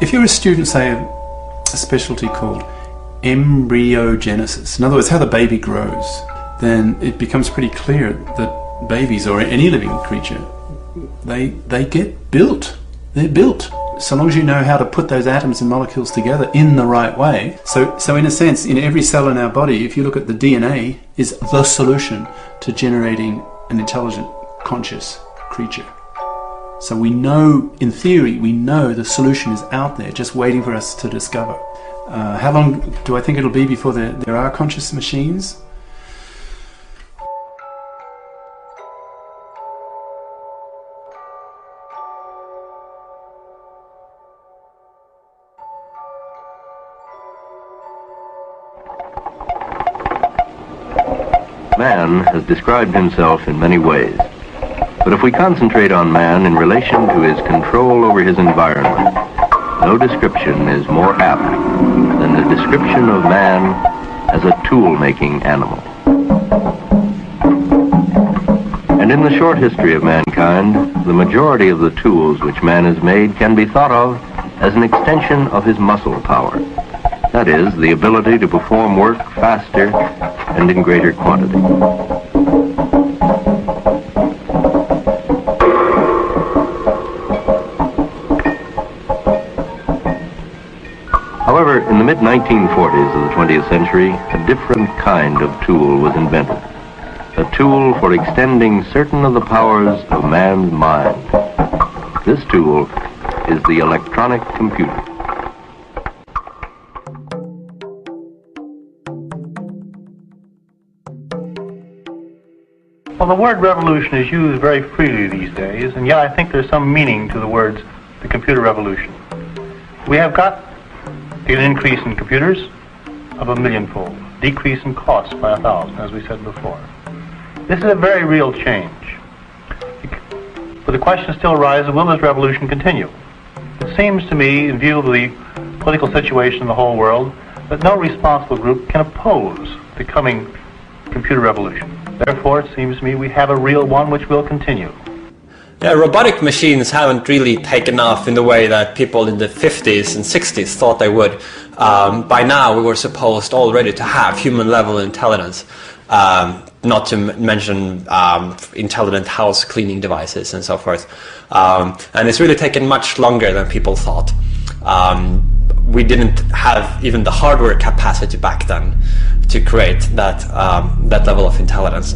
If you're a student, say a specialty called embryogenesis, in other words, how the baby grows, then it becomes pretty clear that babies, or any living creature, they get built. They're built. So long as you know how to put those atoms and molecules together in the right way. So in a sense, in every cell in our body, if you look at the DNA, is the solution to generating an intelligent, conscious creature. So we know, in theory, we know the solution is out there, just waiting for us to discover. How long do I think it'll be before there are conscious machines? Man has described himself in many ways. But if we concentrate on man in relation to his control over his environment, no description is more apt than the description of man as a tool-making animal. And in the short history of mankind, the majority of the tools which man has made can be thought of as an extension of his muscle power. That is, the ability to perform work faster and in greater quantity. However, in the mid-1940s of the 20th century, a different kind of tool was invented. A tool for extending certain of the powers of man's mind. This tool is the electronic computer. Well, the word revolution is used very freely these days, and yet I think there's some meaning to the words the computer revolution. We have got an increase in computers of 1,000,000-fold, decrease in costs by 1,000, as we said before. This is a very real change. But the question still arises, will this revolution continue? It seems to me, in view of the political situation in the whole world, that no responsible group can oppose the coming computer revolution. Therefore, it seems to me we have a real one which will continue. Yeah, robotic machines haven't really taken off in the way that people in the 50s and 60s thought they would. By now, we were supposed already to have human-level intelligence, not to mention intelligent house cleaning devices and so forth. And it's really taken much longer than people thought. We didn't have even the hardware capacity back then to create that level of intelligence.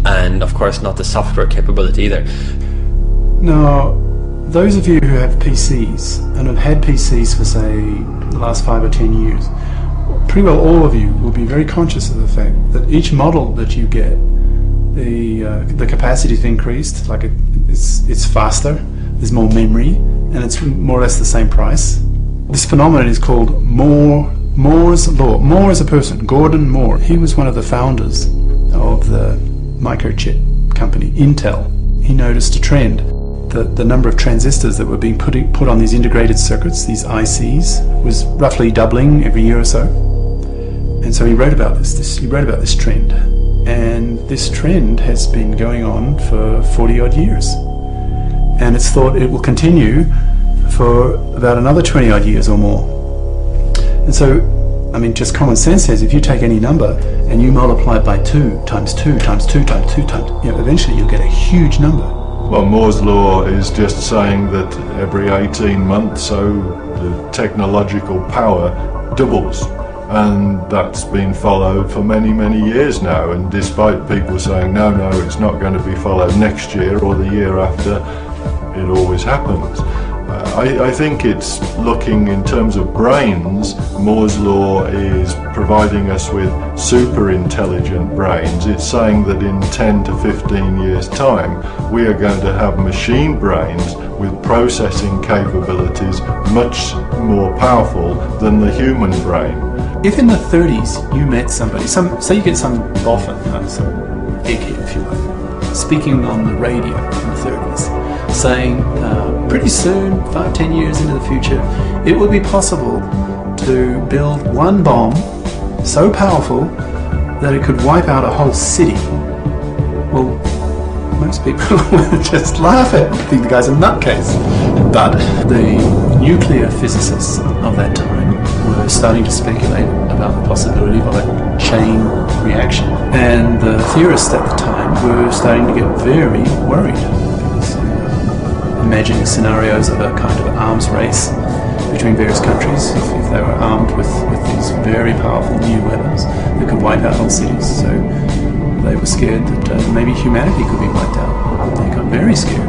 And of course not the software capability either. Now, those of you who have PCs and have had PCs for, say, the last 5 or 10 years, pretty well all of you will be very conscious of the fact that each model that you get, the capacity is increased, like it's faster, there's more memory, and it's more or less the same price. This phenomenon is called Moore's Law. Moore is a person, Gordon Moore. He was one of the founders of the microchip company, Intel. He noticed a trend that the number of transistors that were being put on these integrated circuits, these ICs, was roughly doubling every year or so. And so he wrote about this trend. And this trend has been going on for 40 odd years. And it's thought it will continue for about another 20 odd years or more. And so, I mean, just common sense says if you take any number and you multiply it by 2 times 2 times 2 times 2 times, eventually you'll get a huge number. Well, Moore's law is just saying that every 18 months so the technological power doubles, and that's been followed for many, many years now, and despite people saying no, it's not going to be followed next year or the year after, it always happens. I think it's looking in terms of brains. Moore's law is providing us with super intelligent brains. It's saying that in 10 to 15 years time we are going to have machine brains with processing capabilities much more powerful than the human brain. If in the 30s you met somebody, say you get some boffin, some dickhead if you like, speaking on the radio in the 30s, saying pretty soon, 5-10 years into the future, it will be possible to build one bomb so powerful that it could wipe out a whole city. Well, most people would just laugh at it, think the guy's a nutcase. But the nuclear physicists of that time were starting to speculate about the possibility of a chain reaction. And the theorists at the time were starting to get very worried, because imagining scenarios of a kind of arms race between various countries, if they were armed with these very powerful new weapons that could wipe out whole cities. So they were scared that maybe humanity could be wiped out. They got very scared.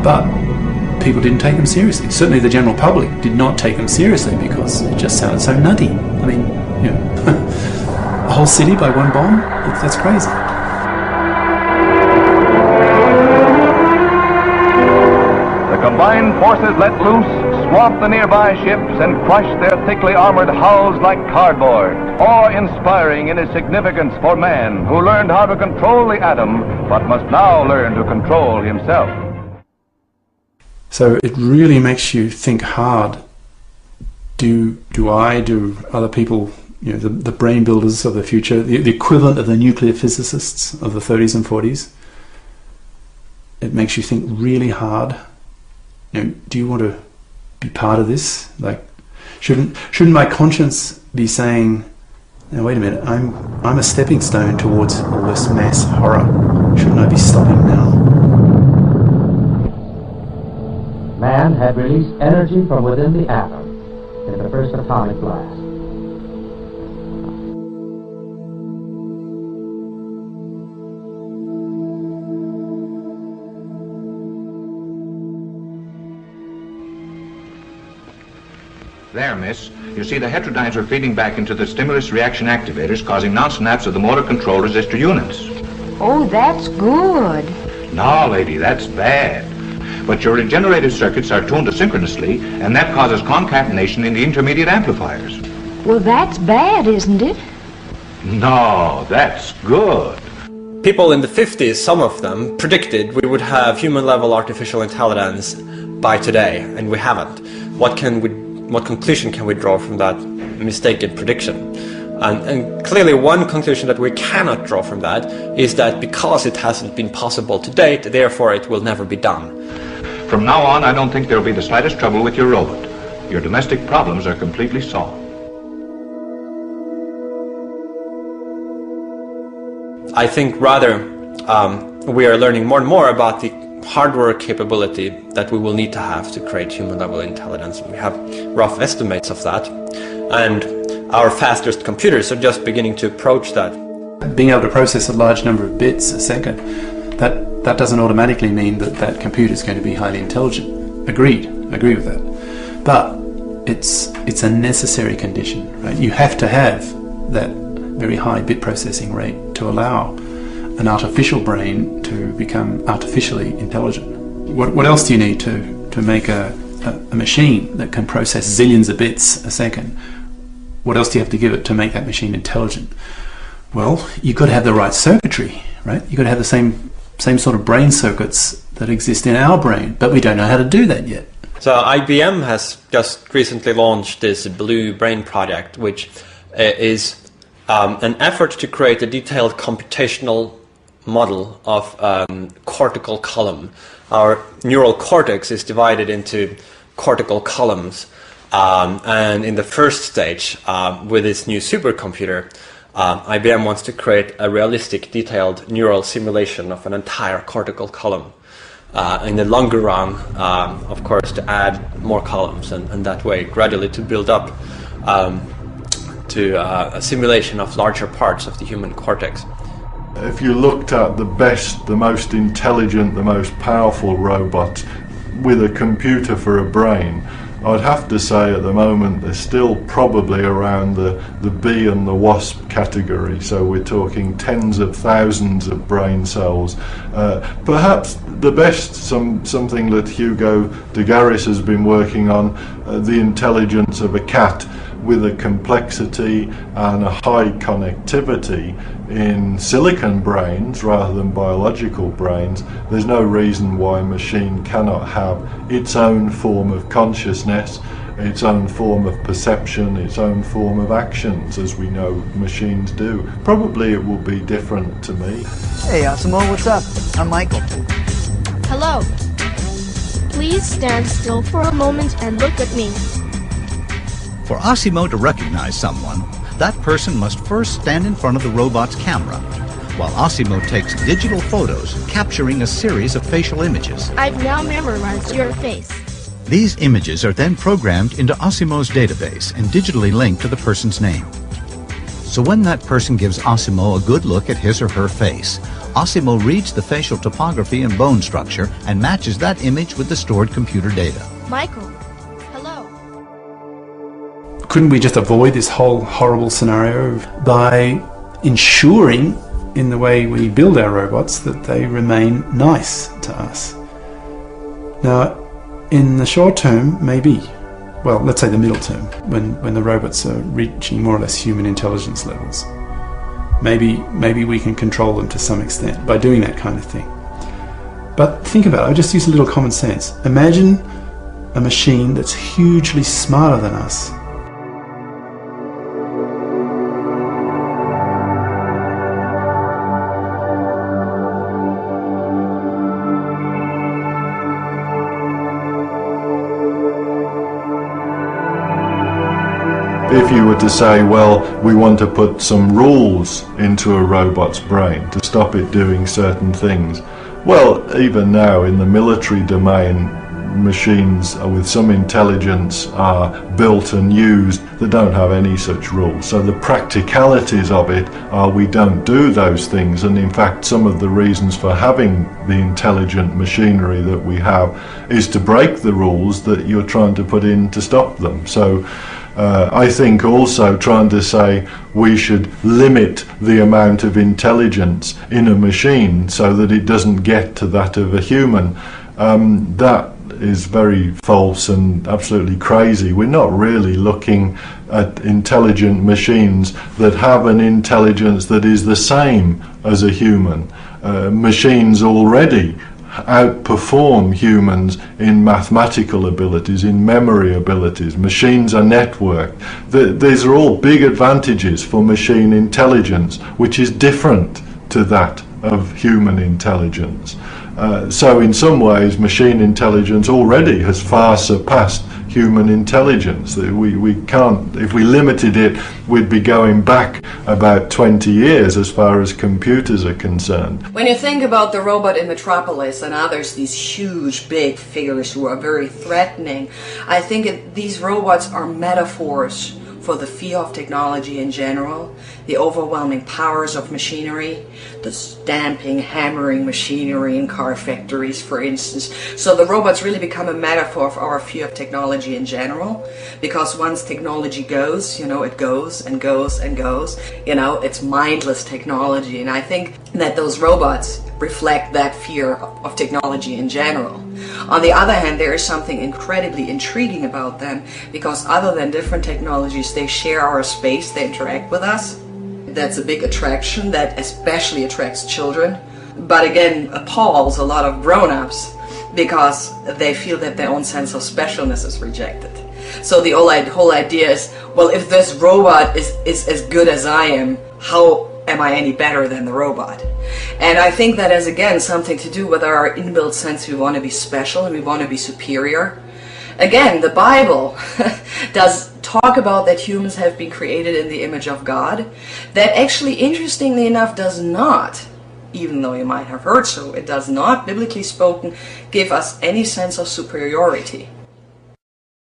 But people didn't take them seriously. Certainly the general public did not take them seriously because it just sounded so nutty. I mean, you know, a whole city by one bomb? That's crazy. The combined forces let loose, swamped the nearby ships, and crushed their thickly armored hulls like cardboard. Awe-inspiring in its significance for man, who learned how to control the atom, but must now learn to control himself. So it really makes you think hard. Do other people, you know, the brain builders of the future, the equivalent of the nuclear physicists of the 30s and 40s, it makes you think really hard. You know, do you want to be part of this? Like, shouldn't my conscience be saying, now wait a minute, I'm a stepping stone towards all this mass horror. Shouldn't I be stopping now? Man had released energy from within the atom in the first atomic blast. There, miss. You see the heterodynes are feeding back into the stimulus reaction activators, causing non-snaps of the motor control resistor units. Oh, that's good. No, lady, that's bad. But your regenerative circuits are tuned asynchronously, and that causes concatenation in the intermediate amplifiers. Well, that's bad, isn't it? No, that's good. People in the 50s, some of them, predicted we would have human-level artificial intelligence by today, and we haven't. What conclusion can we draw from that mistaken prediction? And clearly one conclusion that we cannot draw from that is that because it hasn't been possible to date, therefore it will never be done. From now on, I don't think there will be the slightest trouble with your robot. Your domestic problems are completely solved. I think rather we are learning more and more about the hardware capability that we will need to have to create human-level intelligence. We have rough estimates of that, and our fastest computers are just beginning to approach that. Being able to process a large number of bits a second, that doesn't automatically mean that computer is going to be highly intelligent. Agree with that. But it's a necessary condition, right? You have to have that very high bit processing rate to allow an artificial brain to become artificially intelligent. What else do you need to make a machine that can process zillions of bits a second? What else do you have to give it to make that machine intelligent? Well, you've got to have the right circuitry, right? You've got to have the same sort of brain circuits that exist in our brain, but we don't know how to do that yet. So IBM has just recently launched this Blue Brain project, which is an effort to create a detailed computational model of cortical column. Our neural cortex is divided into cortical columns, and in the first stage, with this new supercomputer, IBM wants to create a realistic, detailed neural simulation of an entire cortical column. In the longer run, of course, to add more columns, and that way gradually to build up to a simulation of larger parts of the human cortex. If you looked at the best, the most intelligent, the most powerful robot with a computer for a brain, I'd have to say at the moment they're still probably around the bee and the wasp category, so we're talking tens of thousands of brain cells. Perhaps the best, something that Hugo de Garis has been working on, the intelligence of a cat with a complexity and a high connectivity in silicon brains rather than biological brains. There's no reason why a machine cannot have its own form of consciousness, its own form of perception, its own form of actions, as we know machines do. Probably it will be different to me. Hey, Asimo, what's up? I'm Michael. Hello. Please stand still for a moment and look at me. For Osimo to recognize someone, that person must first stand in front of the robot's camera, while Osimo takes digital photos capturing a series of facial images. I've now memorized your face. These images are then programmed into Osimo's database and digitally linked to the person's name. So when that person gives Osimo a good look at his or her face, Osimo reads the facial topography and bone structure and matches that image with the stored computer data. Michael, hello. Couldn't we just avoid this whole horrible scenario by ensuring in the way we build our robots that they remain nice to us? Now, in the short term, maybe. Well, let's say the middle term, when the robots are reaching more or less human intelligence levels. Maybe we can control them to some extent by doing that kind of thing. But think about it, I just use a little common sense. Imagine a machine that's hugely smarter than us. If you were to say, well, we want to put some rules into a robot's brain to stop it doing certain things, well, even now in the military domain, machines with some intelligence are built and used that don't have any such rules. So the practicalities of it are we don't do those things, and in fact some of the reasons for having the intelligent machinery that we have is to break the rules that you're trying to put in to stop them. So I think also trying to say we should limit the amount of intelligence in a machine so that it doesn't get to that of a human, that is very false and absolutely crazy. We're not really looking at intelligent machines that have an intelligence that is the same as a human. Machines already outperform humans in mathematical abilities, in memory abilities. Machines are networked. These are all big advantages for machine intelligence, which is different to that of human intelligence. So in some ways machine intelligence already has far surpassed human intelligence. We can't, if we limited it, we'd be going back about 20 years as far as computers are concerned. When you think about the robot in Metropolis and others, these huge big figures who are very threatening, I think these robots are metaphors for the fear of technology in general, the overwhelming powers of machinery, the stamping, hammering machinery in car factories, for instance. So the robots really become a metaphor for our fear of technology in general, because once technology goes, it goes and goes and goes. It's mindless technology, and I think that those robots reflect that fear of technology in general. On the other hand, there is something incredibly intriguing about them, because other than different technologies, they share our space, they interact with us. That's a big attraction that especially attracts children, but again appalls a lot of grown-ups, because they feel that their own sense of specialness is rejected. So the whole idea is, well, if this robot is as good as I am, how am I any better than the robot? And I think that has again something to do with our inbuilt sense we want to be special and we want to be superior. Again, the Bible does talk about that humans have been created in the image of God. That actually, interestingly enough, does not, even though you might have heard so, it does not, biblically spoken, give us any sense of superiority.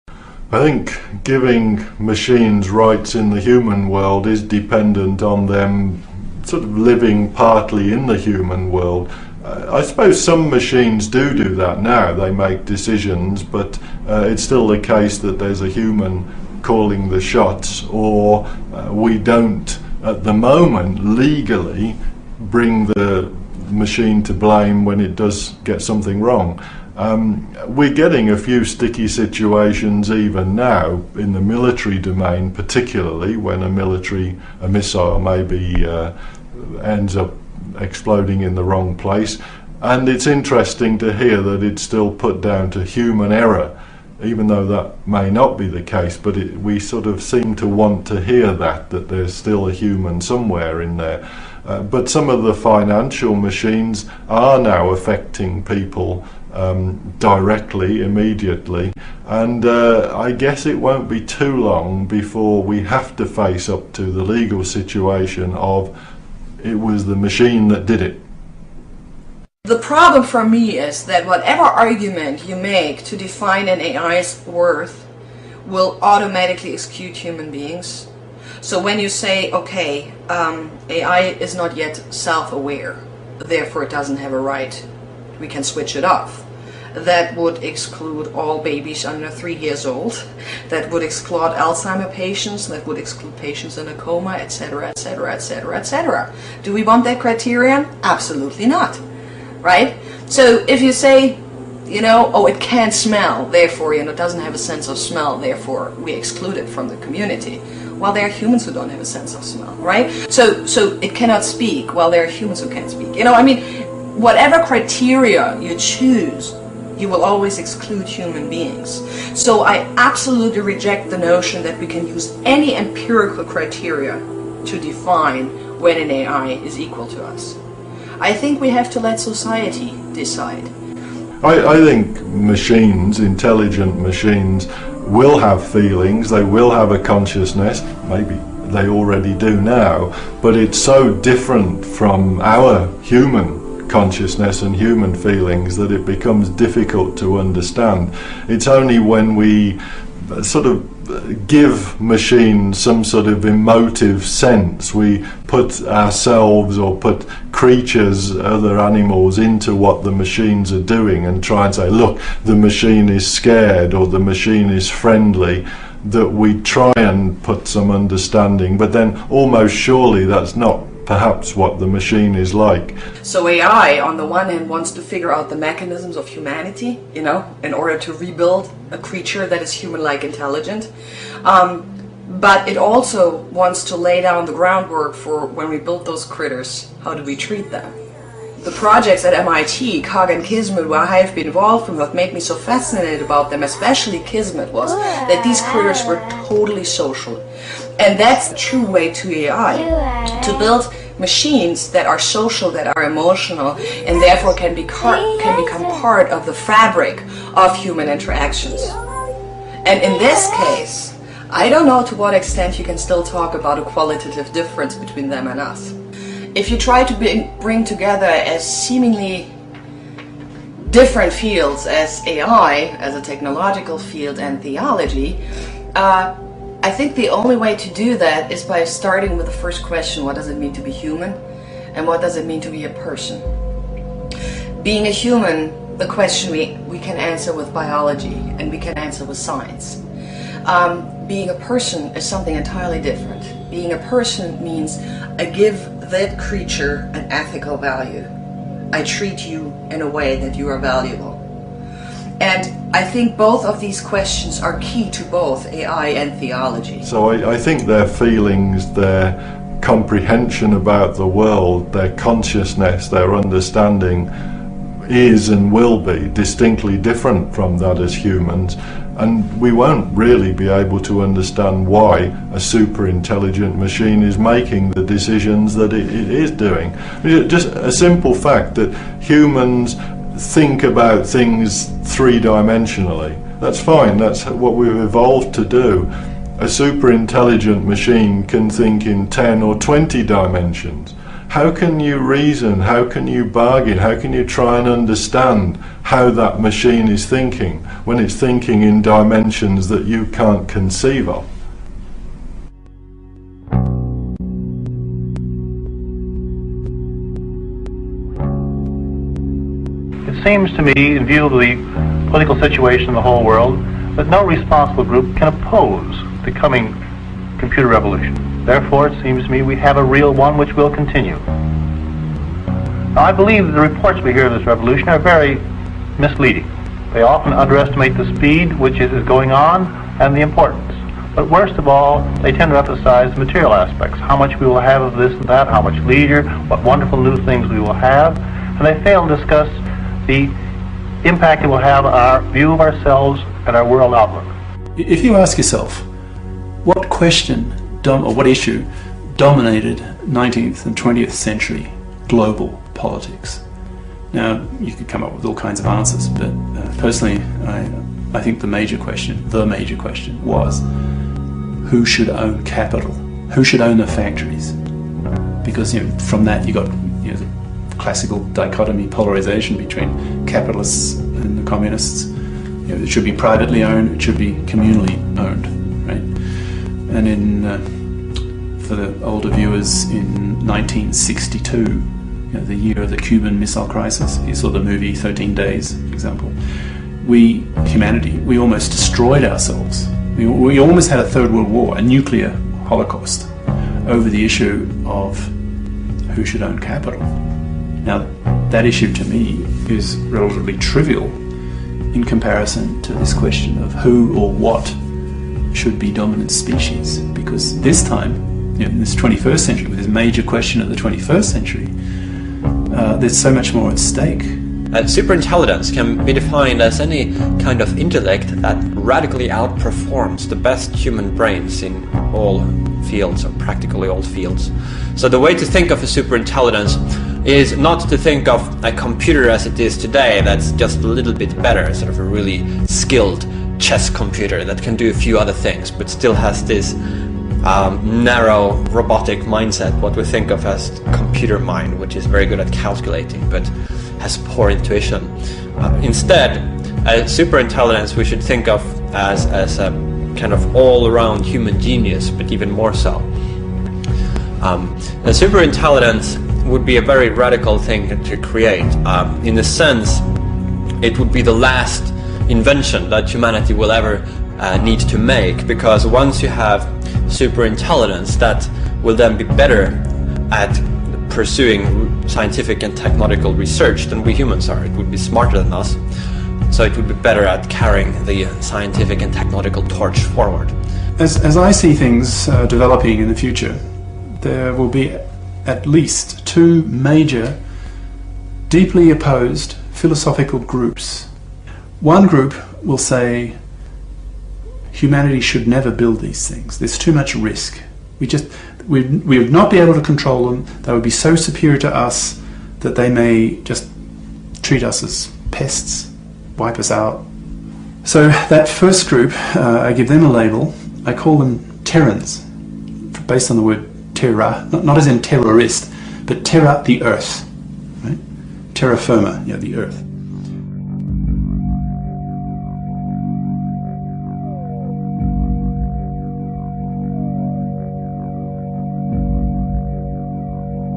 I think giving machines rights in the human world is dependent on them sort of living partly in the human world. I suppose some machines do that now. They make decisions, but it's still the case that there's a human calling the shots, or we don't at the moment legally bring the machine to blame when it does get something wrong. We're getting a few sticky situations even now in the military domain, particularly when a missile maybe ends up exploding in the wrong place, and it's interesting to hear that it's still put down to human error, even though that may not be the case, but we sort of seem to want to hear that there's still a human somewhere in there. But some of the financial machines are now affecting people directly, immediately, and I guess it won't be too long before we have to face up to the legal situation of it was the machine that did it. The problem for me is that whatever argument you make to define an AI's worth will automatically exclude human beings. So when you say, okay, AI is not yet self-aware, therefore it doesn't have a right, we can switch it off. That would exclude all babies under 3 years old. That would exclude Alzheimer patients. That would exclude patients in a coma, etc., etc., etc., etc. Do we want that criterion? Absolutely not. Right? So if you say, you know, oh, it can't smell, therefore, you know, it doesn't have a sense of smell, therefore we exclude it from the community. Well, there are humans who don't have a sense of smell, right? So it cannot speak. Well, there are humans who can't speak. You know, I mean, whatever criteria you choose, you will always exclude human beings. So I absolutely reject the notion that we can use any empirical criteria to define when an AI is equal to us. I think we have to let society decide. I think machines, intelligent machines, will have feelings, they will have a consciousness, maybe they already do now, but it's so different from our human consciousness and human feelings that it becomes difficult to understand. It's only when we sort of give machines some sort of emotive sense, we put ourselves or put creatures, other animals, into what the machines are doing and try and say, look, the machine is scared or the machine is friendly, that we try and put some understanding, but then almost surely that's not perhaps what the machine is like. So AI, on the one hand, wants to figure out the mechanisms of humanity, you know, in order to rebuild a creature that is human-like intelligent. But it also wants to lay down the groundwork for when we build those critters, how do we treat them? The projects at MIT, Cog and Kismet, where I have been involved in, what made me so fascinated about them, especially Kismet, was that these critters were totally social. And that's the true way to AI, to build machines that are social, that are emotional, and therefore can become part of the fabric of human interactions. And in this case, I don't know to what extent you can still talk about a qualitative difference between them and us. If you try to bring together as seemingly different fields as AI, as a technological field, and theology, I think the only way to do that is by starting with the first question, what does it mean to be human? And what does it mean to be a person? Being a human, the question we can answer with biology, and we can answer with science. Being a person is something entirely different. Being a person means I give that creature an ethical value. I treat you in a way that you are valuable. And I think both of these questions are key to both AI and theology. So I think their feelings, their comprehension about the world, their consciousness, their understanding is and will be distinctly different from that as humans. And we won't really be able to understand why a super intelligent machine is making the decisions that it is doing. Just a simple fact that humans think about things three-dimensionally. That's fine, that's what we've evolved to do. A super intelligent machine can think in 10 or 20 dimensions. How can you reason, how can you bargain, how can you try and understand how that machine is thinking when it's thinking in dimensions that you can't conceive of? It seems to me, in view of the political situation in the whole world, that no responsible group can oppose the coming computer revolution. Therefore, it seems to me we have a real one which will continue. Now, I believe that the reports we hear of this revolution are very misleading. They often underestimate the speed which is going on and the importance. But worst of all, they tend to emphasize the material aspects, how much we will have of this and that, how much leisure, what wonderful new things we will have, and they fail to discuss the impact it will have on our view of ourselves and our world outlook. If you ask yourself, what question or what issue dominated 19th and 20th century global politics? Now, you could come up with all kinds of answers, but personally, I think the major question was, who should own capital? Who should own the factories? Because from that you got the classical dichotomy, polarization between capitalists and the communists. It should be privately owned, it should be communally owned, right? And for the older viewers, in 1962, the year of the Cuban Missile Crisis, you saw the movie 13 Days, for example. Humanity, we almost destroyed ourselves. We almost had a Third World War, a nuclear holocaust, over the issue of who should own capital. Now, that issue to me is relatively trivial in comparison to this question of who or what should be dominant species, because this time, in this 21st century, with this major question of the 21st century, there's so much more at stake. Superintelligence can be defined as any kind of intellect that radically outperforms the best human brains in all fields, or practically all fields. So the way to think of a superintelligence is not to think of a computer as it is today, that's just a little bit better, sort of a really skilled chess computer that can do a few other things, but still has this narrow robotic mindset, what we think of as computer mind, which is very good at calculating, but has poor intuition. Instead, a superintelligence we should think of as a kind of all-around human genius, but even more so. A superintelligence would be a very radical thing to create. In a sense, it would be the last invention that humanity will ever need to make, because once you have superintelligence, that will then be better at pursuing scientific and technological research than we humans are. It would be smarter than us, so it would be better at carrying the scientific and technological torch forward. As I see things developing in the future, there will be at least two major, deeply opposed philosophical groups. One group will say humanity should never build these things. There's too much risk. We would not be able to control them. They would be so superior to us that they may just treat us as pests, wipe us out. So that first group, I give them a label. I call them Terrans, based on the word terra, not as in terrorist, but terra, the earth, right? Terra firma, the earth.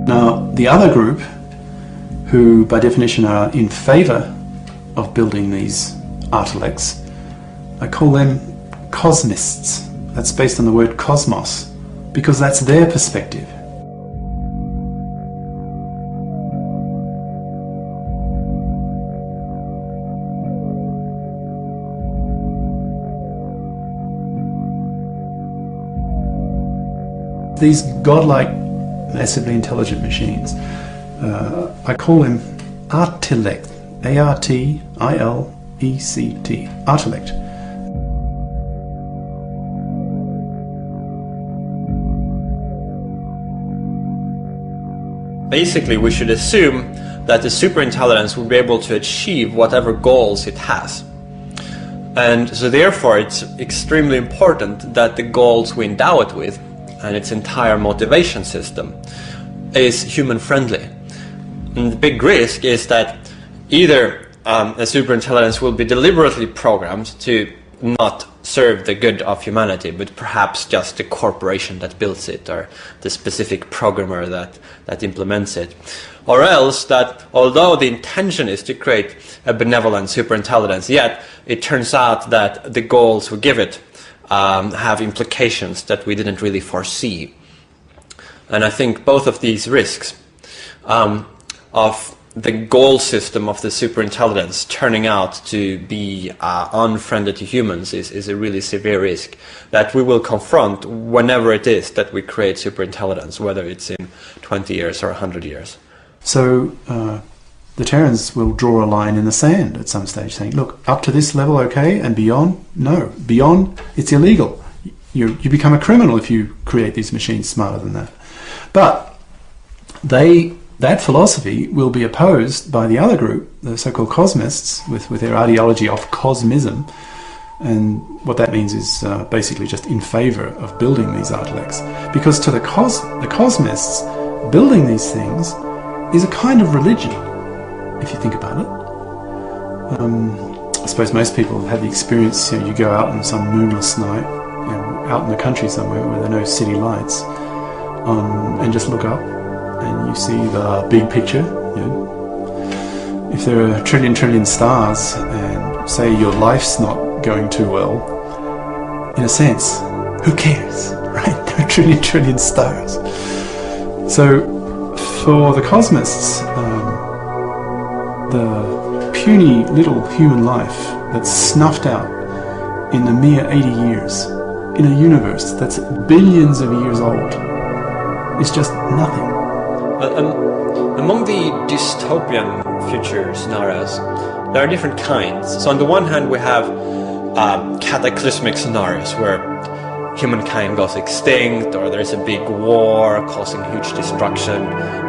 Now, the other group, who by definition are in favour of building these artilects, I call them cosmists. That's based on the word cosmos, because that's their perspective. These godlike, massively intelligent machines, I call them artilect, A-R-T-I-L-E-C-T, artilect. Basically, we should assume that the superintelligence will be able to achieve whatever goals it has. And so therefore it's extremely important that the goals we endow it with and its entire motivation system is human-friendly. And the big risk is that either a superintelligence will be deliberately programmed to not serve the good of humanity, but perhaps just the corporation that builds it or the specific programmer that implements it. Or else that although the intention is to create a benevolent superintelligence, yet it turns out that the goals we give it have implications that we didn't really foresee. And I think both of these risks of the goal system of the superintelligence turning out to be unfriendly to humans is a really severe risk that we will confront whenever it is that we create superintelligence, whether it's in 20 years or 100 years. So the Terrans will draw a line in the sand at some stage, saying, look, up to this level, okay, and beyond, no. Beyond, it's illegal. You become a criminal if you create these machines smarter than that. But they that philosophy will be opposed by the other group, the so-called cosmists, with their ideology of cosmism. And what that means is basically just in favor of building these artilects. Because to the cosmists, building these things is a kind of religion, if you think about it. I suppose most people have had the experience, you go out on some moonless night, out in the country somewhere where there are no city lights, and just look up and you see the big picture. If there are a trillion stars and say your life's not going too well, in a sense, who cares, right? There are trillion stars. So for the cosmists, the puny little human life that's snuffed out in a mere 80 years, in a universe that's billions of years old, is just nothing. Among the dystopian future scenarios, there are different kinds. So on the one hand we have cataclysmic scenarios where humankind goes extinct, or there's a big war causing huge destruction,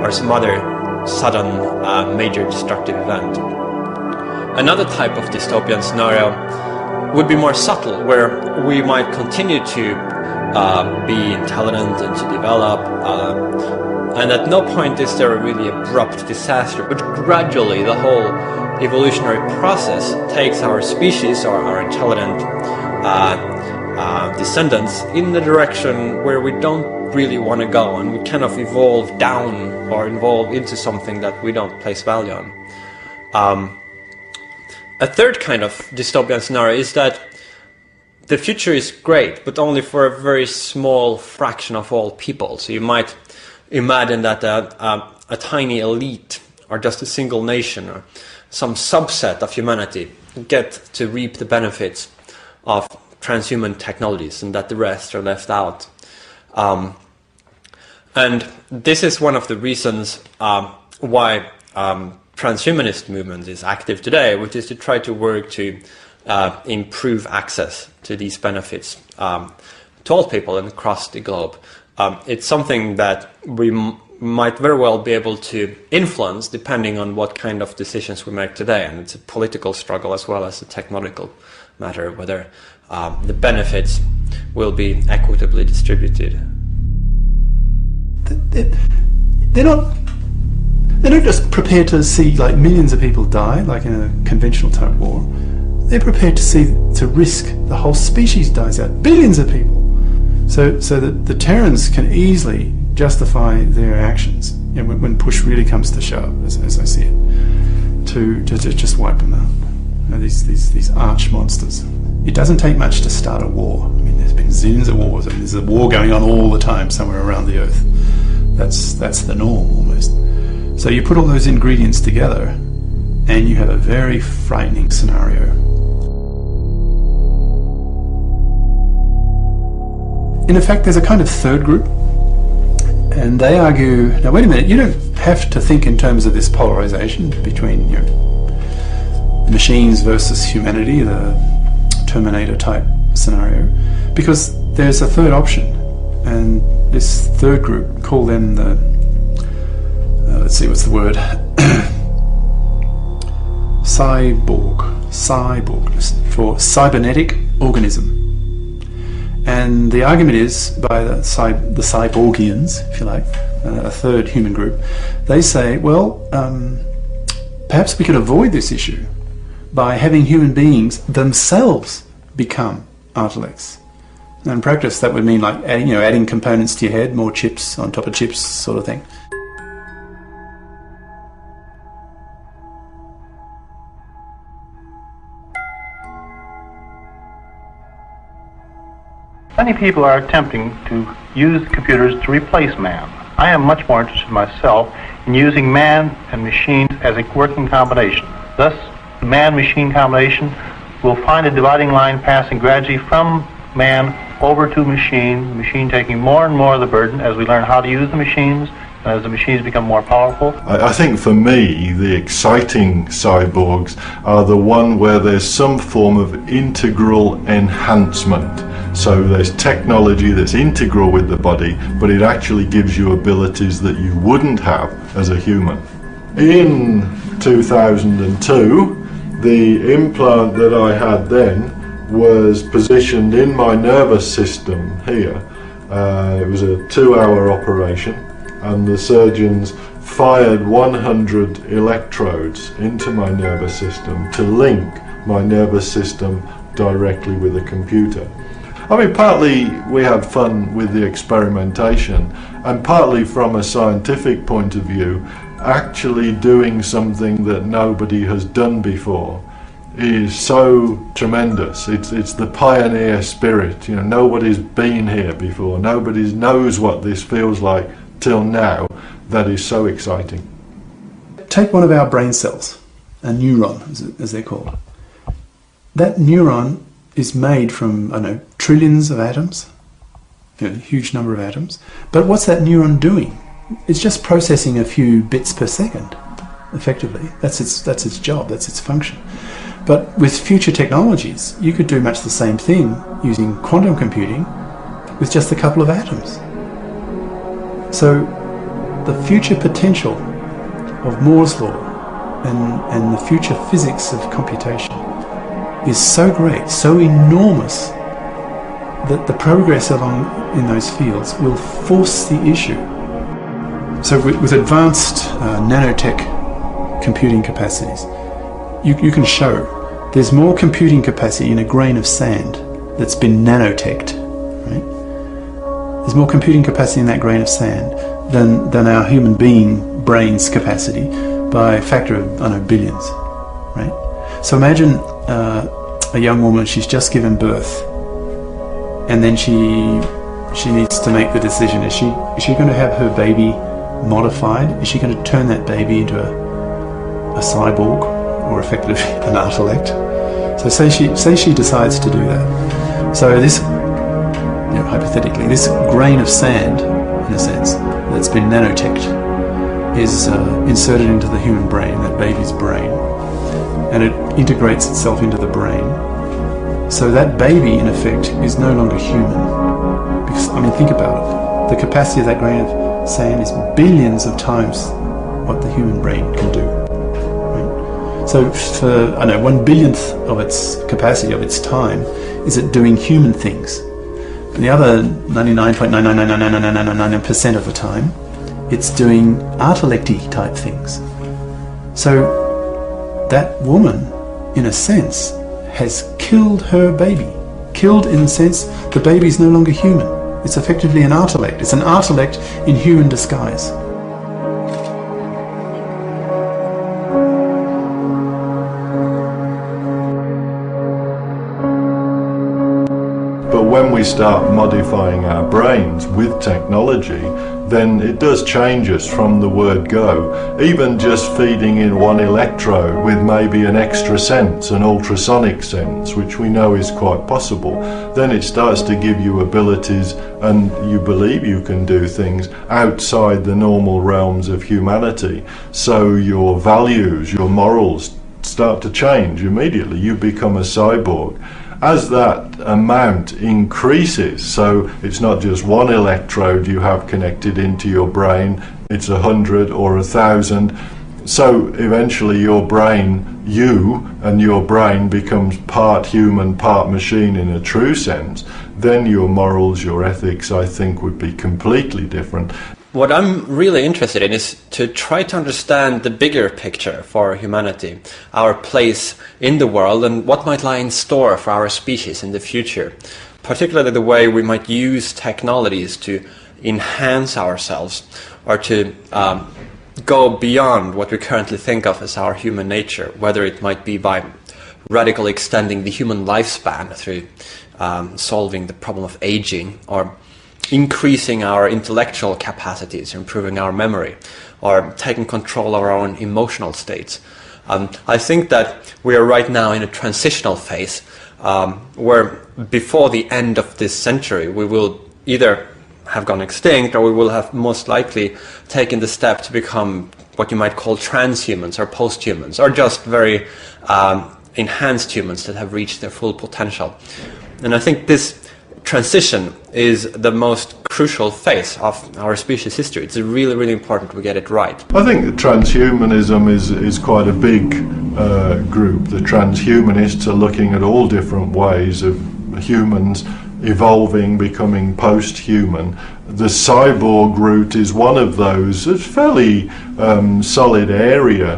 or some other sudden major destructive event. Another type of dystopian scenario would be more subtle, where we might continue to be intelligent and to develop, and at no point is there a really abrupt disaster, but gradually the whole evolutionary process takes our species or our intelligent descendants in the direction where we don't really want to go, and we kind of evolve down or evolve into something that we don't place value on. A third kind of dystopian scenario is that the future is great, but only for a very small fraction of all people. So you might imagine that a tiny elite, or just a single nation, or some subset of humanity get to reap the benefits of transhuman technologies, and that the rest are left out. And this is one of the reasons why transhumanist movement is active today, which is to try to work to improve access to these benefits to all people and across the globe. It's something that we might very well be able to influence depending on what kind of decisions we make today, and it's a political struggle as well as a technological matter, whether the benefits will be equitably distributed. They're not just prepared to see like millions of people die, like in a conventional type war. They're prepared to risk the whole species dies out, billions of people. So that the Terrans can easily justify their actions, when push really comes to shove, as I see it, to just wipe them out. These arch monsters. It doesn't take much to start a war. I mean, there's been zillions of wars. I mean, there's a war going on all the time somewhere around the Earth. That's the norm almost. So you put all those ingredients together, and you have a very frightening scenario. In effect, there's a kind of third group, and they argue, now wait a minute, you don't have to think in terms of this polarization between machines versus humanity, the Terminator type scenario, because there's a third option, and this third group, call them the, let's see, what's the word, cyborg for cybernetic organism. And the argument is, by the cyborgians, if you like, a third human group, they say, well, perhaps we could avoid this issue by having human beings themselves become artilects. And in practice, that would mean like adding components to your head, more chips on top of chips, sort of thing. Many people are attempting to use computers to replace man. I am much more interested myself in using man and machines as a working combination. Thus, the man-machine combination will find a dividing line passing gradually from man over to machine, the machine taking more and more of the burden as we learn how to use the machines, as the machines become more powerful? I think for me, the exciting cyborgs are the one where there's some form of integral enhancement. So there's technology that's integral with the body, but it actually gives you abilities that you wouldn't have as a human. In 2002, the implant that I had then was positioned in my nervous system here. It was a 2-hour operation, and the surgeons fired 100 electrodes into my nervous system to link my nervous system directly with a computer. I mean, partly we had fun with the experimentation, and partly from a scientific point of view, actually doing something that nobody has done before is so tremendous. It's the pioneer spirit. You know, nobody's been here before. Nobody knows what this feels like till now. That is so exciting. Take one of our brain cells, a neuron, as they're called. That neuron is made from, I don't know, trillions of atoms, a huge number of atoms. But what's that neuron doing? It's just processing a few bits per second, effectively. That's its job, that's its function. But with future technologies, you could do much the same thing using quantum computing with just a couple of atoms. So the future potential of Moore's law and the future physics of computation is so great, so enormous, that the progress along in those fields will force the issue. So with advanced nanotech computing capacities, you can show there's more computing capacity in a grain of sand that's been nanoteched, right? There's more computing capacity in that grain of sand than our human being brain's capacity by a factor of, I don't know, billions, right? So imagine a young woman, she's just given birth, and then she needs to make the decision, is she going to have her baby modified? Is she going to turn that baby into a cyborg, or effectively an artellect? So say she decides to do that. So this, hypothetically, this grain of sand, in a sense, that's been nanoteched, is inserted into the human brain, that baby's brain, and it integrates itself into the brain. So that baby, in effect, is no longer human. Because, I mean, think about it. The capacity of that grain of sand is billions of times what the human brain can do. Right? So for, I don't know, 1/1000th of its capacity, of its time, is it doing human things. And the other 99.9999999% of the time, it's doing artellect-y type things. So that woman, in a sense, has killed her baby. Killed in the sense the baby is no longer human. It's effectively an artellect. It's an artellect in human disguise. But when we start modifying our brains with technology, then it does change us from the word go. Even just feeding in one electrode with maybe an extra sense, an ultrasonic sense, which we know is quite possible, then it starts to give you abilities, and you believe you can do things outside the normal realms of humanity. So your values, your morals start to change immediately. You become a cyborg. As that amount increases, so it's not just one electrode you have connected into your brain, it's 100 or 1,000. So eventually your brain, you and your brain becomes part human, part machine in a true sense. Then your morals, your ethics, I think, would be completely different. What I'm really interested in is to try to understand the bigger picture for humanity, our place in the world, and what might lie in store for our species in the future. Particularly the way we might use technologies to enhance ourselves, or to go beyond what we currently think of as our human nature, whether it might be by radically extending the human lifespan through solving the problem of aging, or increasing our intellectual capacities, improving our memory, or taking control of our own emotional states. I think that we are right now in a transitional phase where before the end of this century we will either have gone extinct, or we will have most likely taken the step to become what you might call transhumans or post-humans, or just very enhanced humans that have reached their full potential. And I think this transition is the most crucial phase of our species' history. It's really, really important we get it right. I think that transhumanism is quite a big group. The transhumanists are looking at all different ways of humans evolving, becoming post-human. The cyborg route is one of those. It's a fairly solid area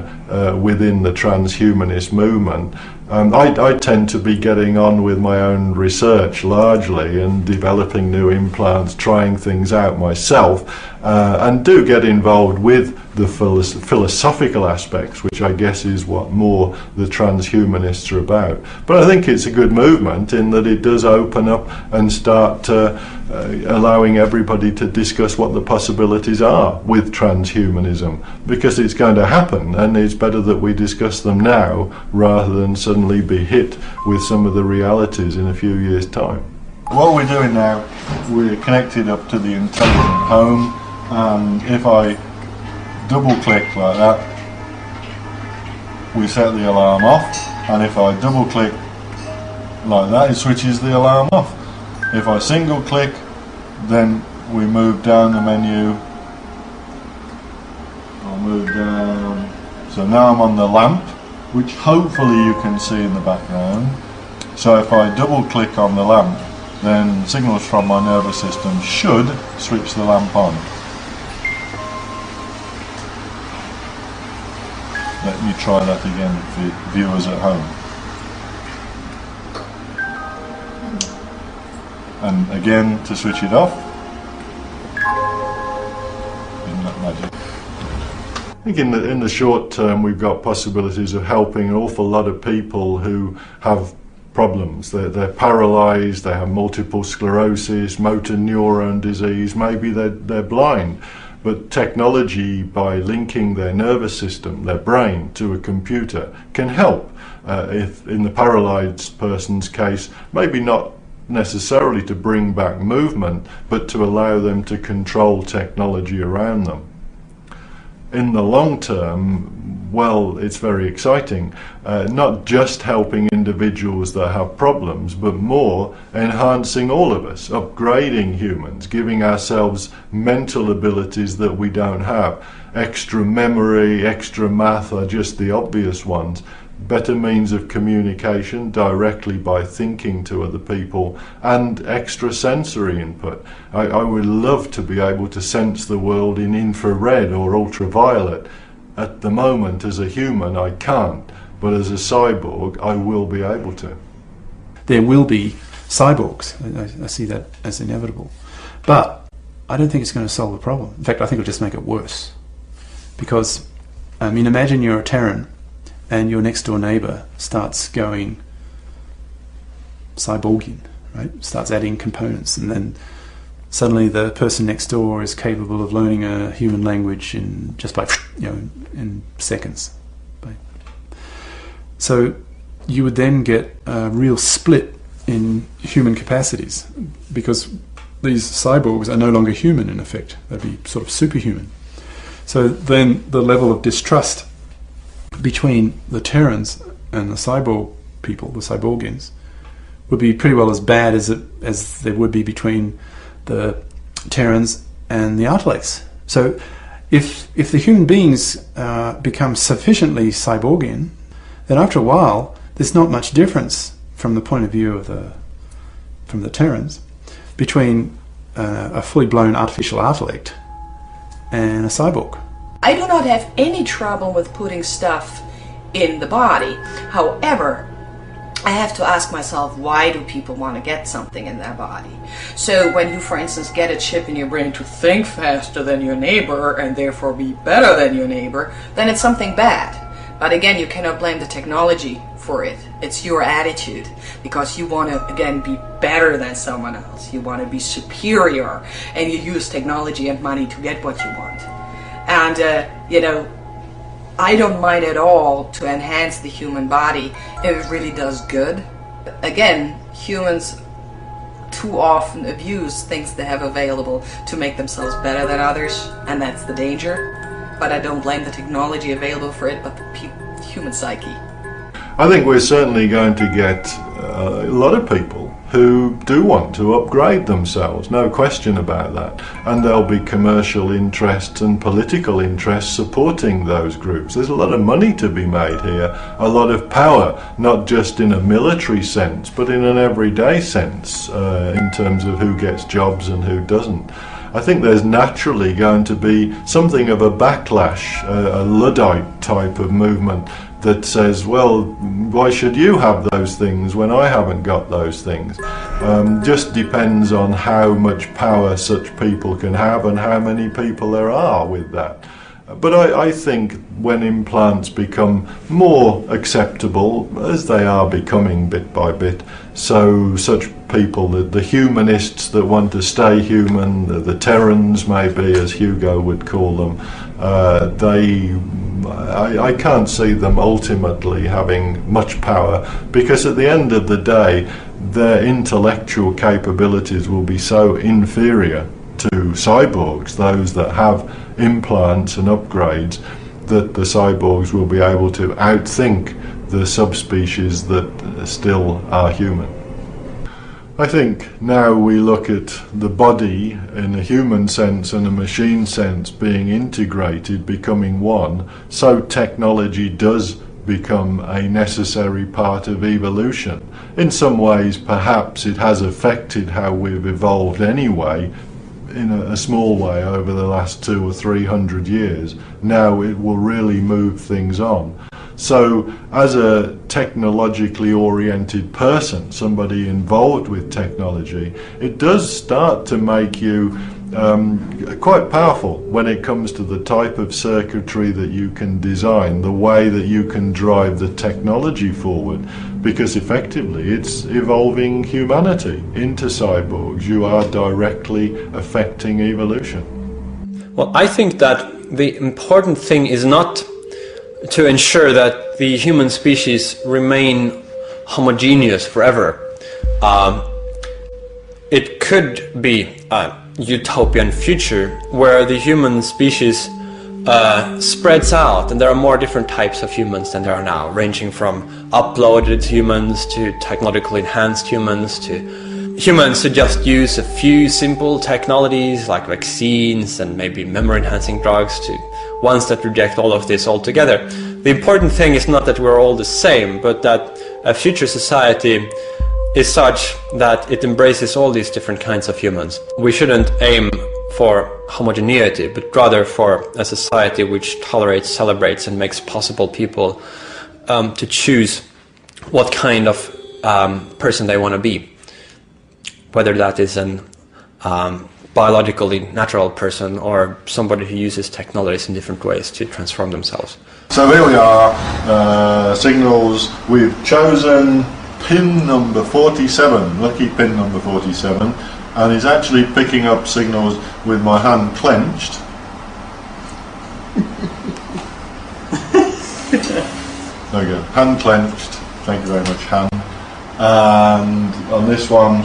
within the transhumanist movement. I tend to be getting on with my own research largely and developing new implants, trying things out myself, and do get involved with the philosophical aspects, which I guess is what more the transhumanists are about. But I think it's a good movement in that it does open up and start allowing everybody to discuss what the possibilities are with transhumanism, because it's going to happen, and it's better that we discuss them now rather than suddenly be hit with some of the realities in a few years' time. What we're doing now, we're connected up to the intelligent home, and if I double click like that, we set the alarm off, and if I double click like that, it switches the alarm off. If I single click, then we move down the menu. I'll move down. So now I'm on the lamp, which hopefully you can see in the background. So if I double click on the lamp, then signals from my nervous system should switch the lamp on. Let me try that again for viewers at home. And again to switch it off. Isn't that magic? I think in the short term we've got possibilities of helping an awful lot of people who have problems. They're paralysed, they have multiple sclerosis, motor neuron disease, maybe they're blind. But technology, by linking their nervous system, their brain, to a computer, can help. If in the paralysed person's case, maybe not necessarily to bring back movement, but to allow them to control technology around them. In the long term, well, it's very exciting. Not just helping individuals that have problems, but more enhancing all of us, upgrading humans, giving ourselves mental abilities that we don't have. Extra memory, extra math are just the obvious ones. Better means of communication directly by thinking to other people, and extra sensory input. I would love to be able to sense the world in infrared or ultraviolet. At the moment, as a human, I can't, but as a cyborg, I will be able to. There will be cyborgs. I see that as inevitable. But I don't think it's going to solve the problem. In fact, I think it'll just make it worse. Because, I mean, imagine you're a Terran, and your next door neighbour starts going cyborgian, right? Starts adding components, and then suddenly the person next door is capable of learning a human language in just by, in seconds. So you would then get a real split in human capacities, because these cyborgs are no longer human in effect. They'd be sort of superhuman. So then the level of distrust between the Terrans and the cyborg people, the cyborgians, would be pretty well as bad as there would be between the Terrans and the Artalates. So if the human beings become sufficiently cyborgian, then after a while there's not much difference from the point of view of the Terrans between a fully blown artificial Artalect and a cyborg. I do not have any trouble with putting stuff in the body. However, I have to ask myself, why do people want to get something in their body? So when you, for instance, get a chip in your brain to think faster than your neighbor and therefore be better than your neighbor, then it's something bad. But again, you cannot blame the technology for it. It's your attitude, because you want to, again, be better than someone else. You want to be superior, and you use technology and money to get what you want. And, I don't mind at all to enhance the human body if it really does good. Again, humans too often abuse things they have available to make themselves better than others, and that's the danger. But I don't blame the technology available for it, but the human psyche. I think we're certainly going to get a lot of people who do want to upgrade themselves, no question about that. And there'll be commercial interests and political interests supporting those groups. There's a lot of money to be made here, a lot of power, not just in a military sense, but in an everyday sense, in terms of who gets jobs and who doesn't. I think there's naturally going to be something of a backlash, a Luddite type of movement that says, well, why should you have those things when I haven't got those things? Just depends on how much power such people can have and how many people there are with that. But I think when implants become more acceptable, as they are becoming bit by bit, so such people, the humanists that want to stay human, the Terrans maybe, as Hugo would call them, I can't see them ultimately having much power, because at the end of the day their intellectual capabilities will be so inferior to cyborgs, those that have implants and upgrades, that the cyborgs will be able to outthink the subspecies that still are human. I think now we look at the body in a human sense and a machine sense being integrated, becoming one, so technology does become a necessary part of evolution. In some ways, perhaps it has affected how we've evolved anyway, in a small way over the last 200 or 300 years. Now it will really move things on. So as a technologically oriented person, somebody involved with technology, it does start to make you quite powerful when it comes to the type of circuitry that you can design, the way that you can drive the technology forward, because effectively it's evolving humanity into cyborgs. You are directly affecting evolution. Well, I think that the important thing is not to ensure that the human species remain homogeneous forever. It could be a utopian future where the human species spreads out, and there are more different types of humans than there are now, ranging from uploaded humans to technologically enhanced humans to humans who just use a few simple technologies like vaccines and maybe memory enhancing drugs, to ones that reject all of this altogether. The important thing is not that we're all the same, but that a future society is such that it embraces all these different kinds of humans. We shouldn't aim for homogeneity, but rather for a society which tolerates, celebrates, and makes possible people to choose what kind of person they want to be. Whether that is an biologically natural person or somebody who uses technologies in different ways to transform themselves. So here we are, signals. We've chosen pin number 47, lucky pin number 47, and is actually picking up signals with my hand clenched. There we go, hand clenched, thank you very much, hand. And on this one,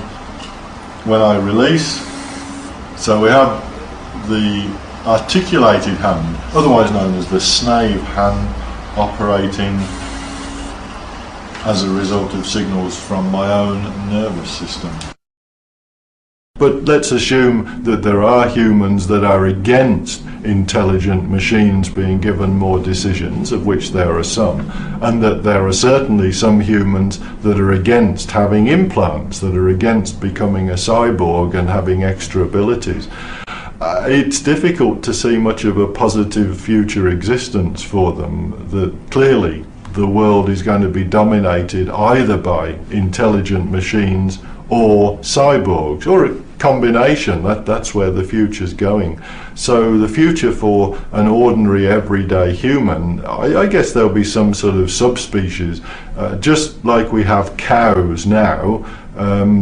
when I release, so we have the articulated hand, otherwise known as the snave hand, operating as a result of signals from my own nervous system. But let's assume that there are humans that are against intelligent machines being given more decisions, of which there are some, and that there are certainly some humans that are against having implants, that are against becoming a cyborg and having extra abilities. It's difficult to see much of a positive future existence for them, that clearly the world is going to be dominated either by intelligent machines or cyborgs, or a combination. That's where the future's going. So the future for an ordinary everyday human, I guess there'll be some sort of subspecies, just like we have cows now,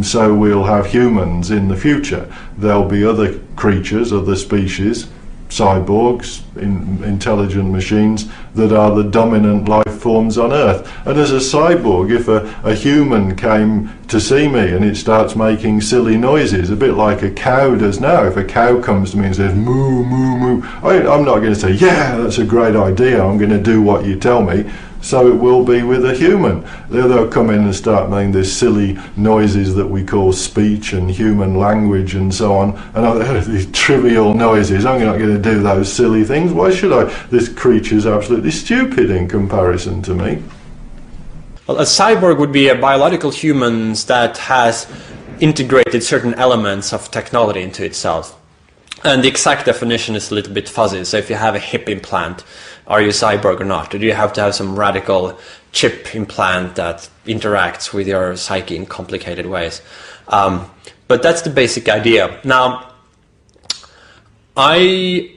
so we'll have humans in the future. There'll be other creatures, other species, cyborgs, intelligent machines that are the dominant life forms on Earth. And as a cyborg, if a human came to see me and it starts making silly noises, a bit like a cow does now, if a cow comes to me and says moo, moo, moo, I'm not going to say, yeah, that's a great idea, I'm going to do what you tell me. So it will be with a human. They'll come in and start making these silly noises that we call speech and human language and so on. And these trivial noises, I'm not going to do those silly things. Why should I? This creature's absolutely stupid in comparison to me. Well, a cyborg would be a biological human that has integrated certain elements of technology into itself. And the exact definition is a little bit fuzzy. So if you have a hip implant, are you a cyborg or not? Or do you have to have some radical chip implant that interacts with your psyche in complicated ways? But that's the basic idea. Now, I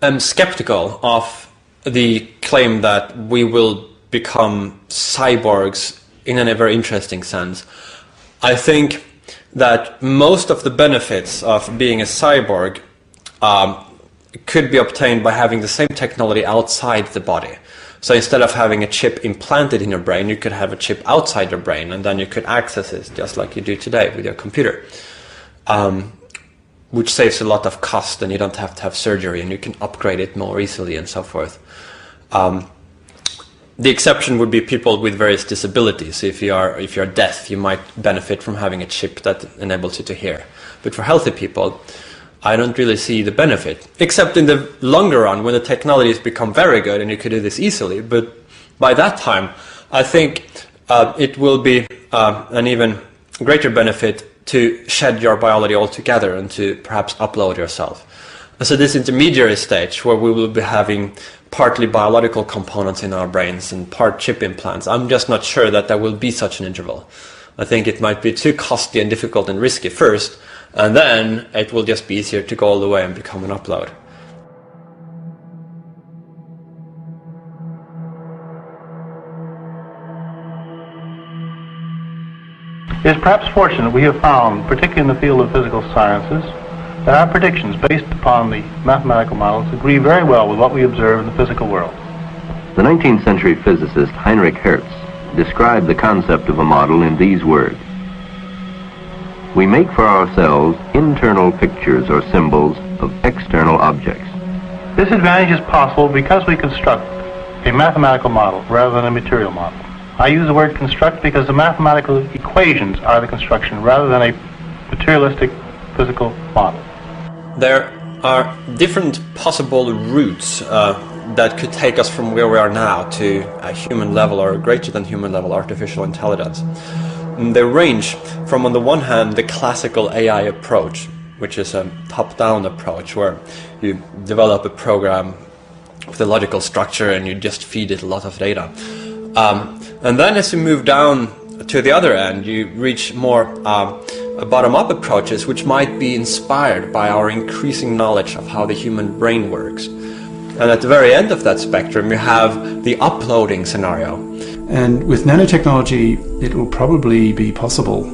am skeptical of the claim that we will become cyborgs in a very interesting sense. I think that most of the benefits of being a cyborg could be obtained by having the same technology outside the body. So instead of having a chip implanted in your brain, you could have a chip outside your brain, and then you could access it just like you do today with your computer, which saves a lot of cost, and you don't have to have surgery, and you can upgrade it more easily and so forth. The exception would be people with various disabilities. If you're deaf, you might benefit from having a chip that enables you to hear. But for healthy people, I don't really see the benefit, except in the longer run when the technologies become very good and you could do this easily. But by that time, I think it will be an even greater benefit to shed your biology altogether and to perhaps upload yourself. So this intermediary stage where we will be having partly biological components in our brains and part chip implants, I'm just not sure that there will be such an interval. I think it might be too costly and difficult and risky first, and then it will just be easier to go all the way and become an upload. It is perhaps fortunate we have found, particularly in the field of physical sciences, that our predictions based upon the mathematical models agree very well with what we observe in the physical world. The 19th century physicist Heinrich Hertz described the concept of a model in these words: we make for ourselves internal pictures or symbols of external objects. This advantage is possible because we construct a mathematical model rather than a material model. I use the word construct because the mathematical equations are the construction rather than a materialistic physical model. There are different possible routes that could take us from where we are now to a human level or greater than human level artificial intelligence. They range from, on the one hand, the classical AI approach, which is a top-down approach where you develop a program with a logical structure and you just feed it a lot of data. And then as you move down to the other end, you reach more bottom-up approaches, which might be inspired by our increasing knowledge of how the human brain works. And at the very end of that spectrum, you have the uploading scenario. And with nanotechnology, it will probably be possible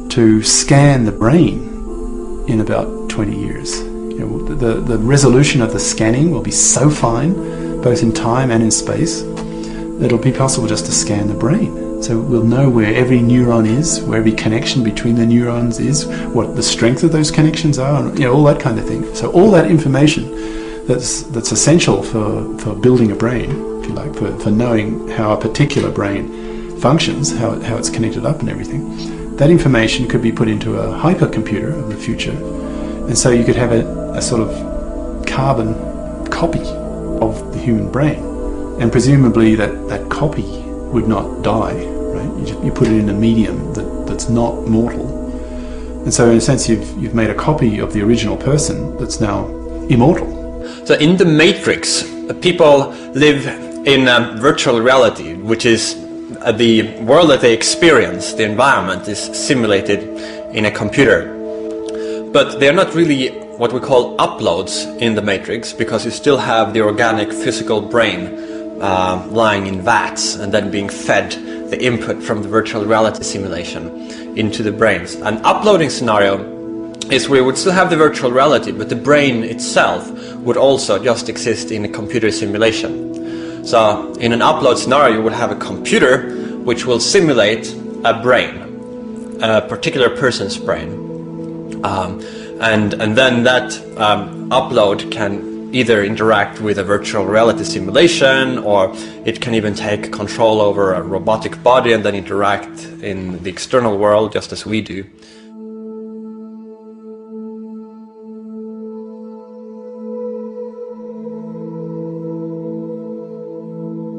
to scan the brain in about 20 years. You know, the resolution of the scanning will be so fine, both in time and in space, that it'll be possible just to scan the brain. So we'll know where every neuron is, where every connection between the neurons is, what the strength of those connections are, and, you know, all that kind of thing. So all that information that's essential for building a brain, if you like, for knowing how a particular brain functions, how it's connected up and everything, that information could be put into a hypercomputer of the future, and so you could have a sort of carbon copy of the human brain, and presumably that copy would not die, right? You put it in a medium that's not mortal, and so in a sense you've made a copy of the original person that's now immortal. So in the Matrix, people live in virtual reality, which is the world that they experience, the environment is simulated in a computer. But they're not really what we call uploads in the Matrix, because you still have the organic physical brain lying in vats and then being fed the input from the virtual reality simulation into the brains. An uploading scenario is we would still have the virtual reality, but the brain itself would also just exist in a computer simulation. So in an upload scenario, you would have a computer which will simulate a brain, a particular person's brain. And then that upload can either interact with a virtual reality simulation, or it can even take control over a robotic body and then interact in the external world just as we do.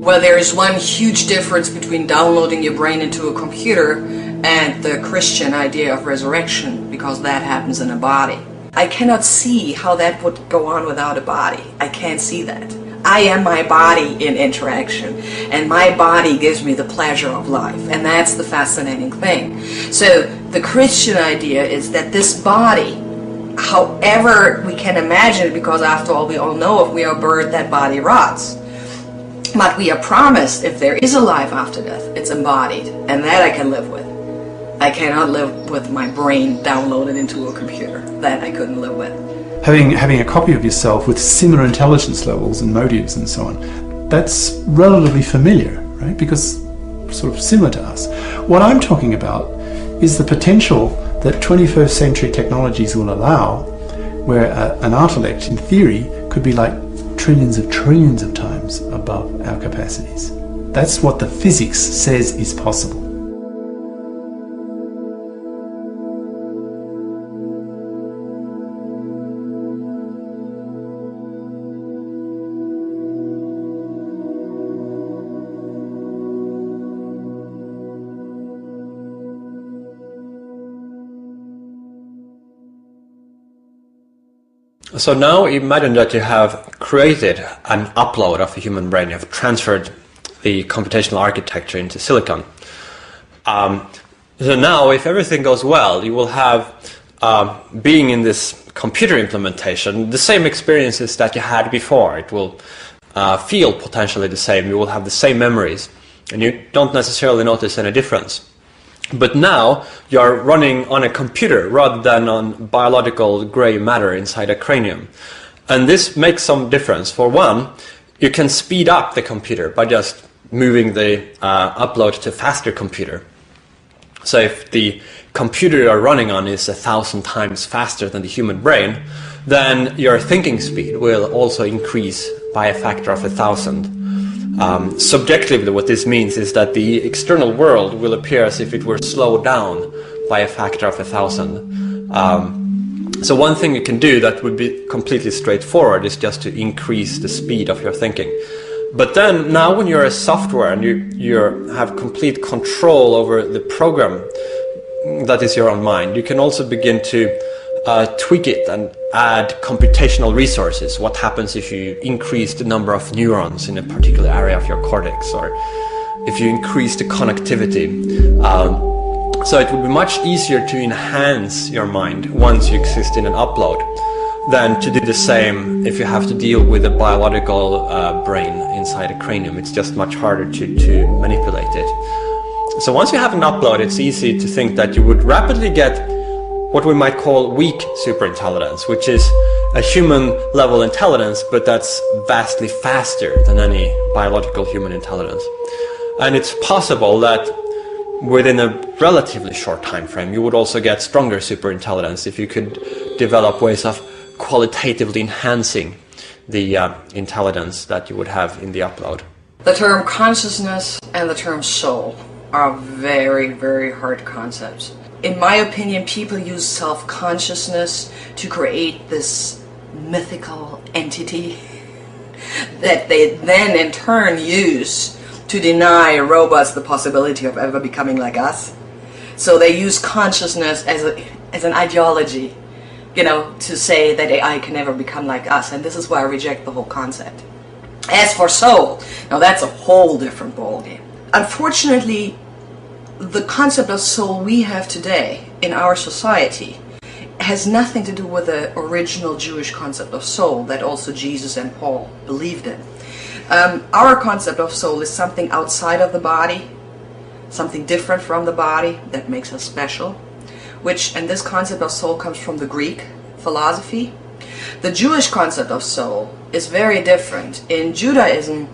Well, there is one huge difference between downloading your brain into a computer and the Christian idea of resurrection, because that happens in a body. I cannot see how that would go on without a body. I can't see that. I am my body in interaction, and my body gives me the pleasure of life, and that's the fascinating thing. So the Christian idea is that this body, however we can imagine it, because after all we all know if we are a bird, that body rots. But we are promised if there is a life after death, it's embodied, and that I can live with. I cannot live with my brain downloaded into a computer. That I couldn't live with. Having a copy of yourself with similar intelligence levels and motives and so on, that's relatively familiar, right? Because sort of similar to us. What I'm talking about is the potential that 21st century technologies will allow, where an intellect, in theory, could be like trillions of times above our capacities. That's what the physics says is possible. So now imagine that you have created an upload of a human brain. You have transferred the computational architecture into silicon. So now, if everything goes well, you will have, being in this computer implementation, the same experiences that you had before. It will feel potentially the same. You will have the same memories, and you don't necessarily notice any difference. But now you're running on a computer rather than on biological gray matter inside a cranium. And this makes some difference. For one, you can speed up the computer by just moving the upload to a faster computer. So if the computer you're running on is 1,000 times faster than the human brain, then your thinking speed will also increase by a factor of 1,000. Subjectively, what this means is that the external world will appear as if it were slowed down by a factor of 1,000. So one thing you can do that would be completely straightforward is just to increase the speed of your thinking. But then now when you're a software and you have complete control over the program that is your own mind, you can also begin to tweak it and add computational resources. What happens if you increase the number of neurons in a particular area of your cortex, or if you increase the connectivity. So it would be much easier to enhance your mind once you exist in an upload than to do the same if you have to deal with a biological brain inside a cranium. It's just much harder to manipulate it. So once you have an upload, it's easy to think that you would rapidly get what we might call weak superintelligence, which is a human-level intelligence, but that's vastly faster than any biological human intelligence. And it's possible that within a relatively short time frame, you would also get stronger superintelligence if you could develop ways of qualitatively enhancing the intelligence that you would have in the upload. The term consciousness and the term soul are very, very hard concepts. In my opinion, people use self-consciousness to create this mythical entity that they then in turn use to deny robots the possibility of ever becoming like us. So they use consciousness as an ideology, you know, to say that AI can never become like us, and this is why I reject the whole concept. As for soul, now that's a whole different ballgame. Unfortunately, the concept of soul we have today in our society has nothing to do with the original Jewish concept of soul that also Jesus and Paul believed in. Our concept of soul is something outside of the body, something different from the body that makes us special. and this concept of soul comes from the Greek philosophy. The Jewish concept of soul is very different. In Judaism,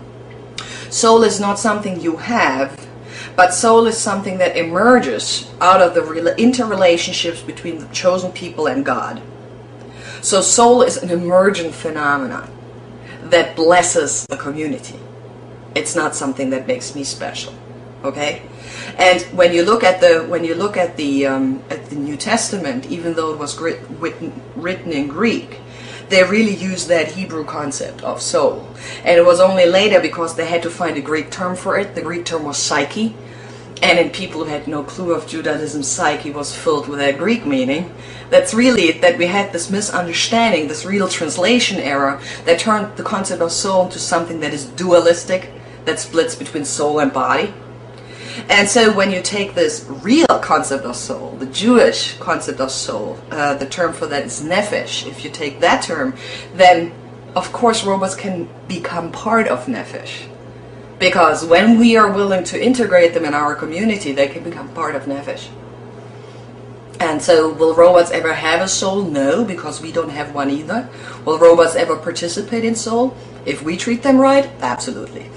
soul is not something you have, but soul is something that emerges out of the interrelationships between the chosen people and God. So soul is an emergent phenomenon that blesses the community. It's not something that makes me special, okay? And when you look at the New Testament, even though it was written in Greek, they really used that Hebrew concept of soul. And it was only later, because they had to find a Greek term for it. The Greek term was psyche. And in people who had no clue of Judaism, psyche was filled with that Greek meaning. That's really that we had this misunderstanding, this real translation error that turned the concept of soul into something that is dualistic, that splits between soul and body. And so when you take this real concept of soul, the Jewish concept of soul, the term for that is nephesh. If you take that term, then of course robots can become part of nephesh. Because when we are willing to integrate them in our community, they can become part of nephesh. And so will robots ever have a soul? No, because we don't have one either. Will robots ever participate in soul? If we treat them right, absolutely.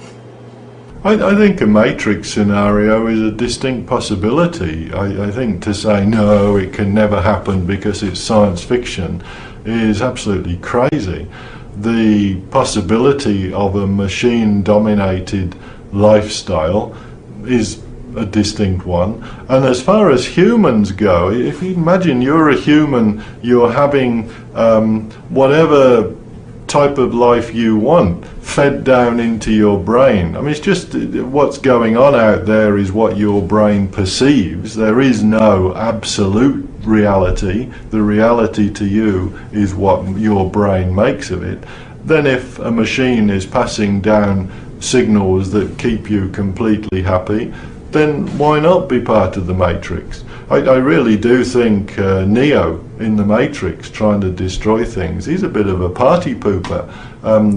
I think a matrix scenario is a distinct possibility. I think to say no, it can never happen because it's science fiction is absolutely crazy. The possibility of a machine-dominated lifestyle is a distinct one. And as far as humans go, if you imagine you're a human, you're having whatever type of life you want fed down into your brain. I mean, it's just what's going on out there is what your brain perceives. There is no absolute reality. The reality to you is what your brain makes of it. Then if a machine is passing down signals that keep you completely happy, then why not be part of the Matrix? I really do think Neo in the Matrix trying to destroy things, he's a bit of a party pooper.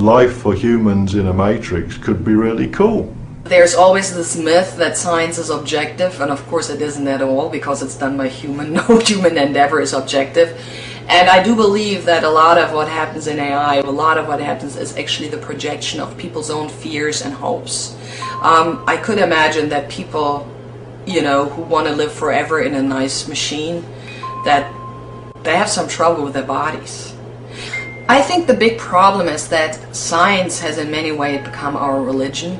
Life for humans in a Matrix could be really cool. There's always this myth that science is objective, and of course it isn't at all, because it's done by human. No human endeavor is objective. And I do believe that a lot of what happens in AI, a lot of what happens is actually the projection of people's own fears and hopes. I could imagine that people, you know, who want to live forever in a nice machine, that they have some trouble with their bodies. I think the big problem is that science has in many ways become our religion,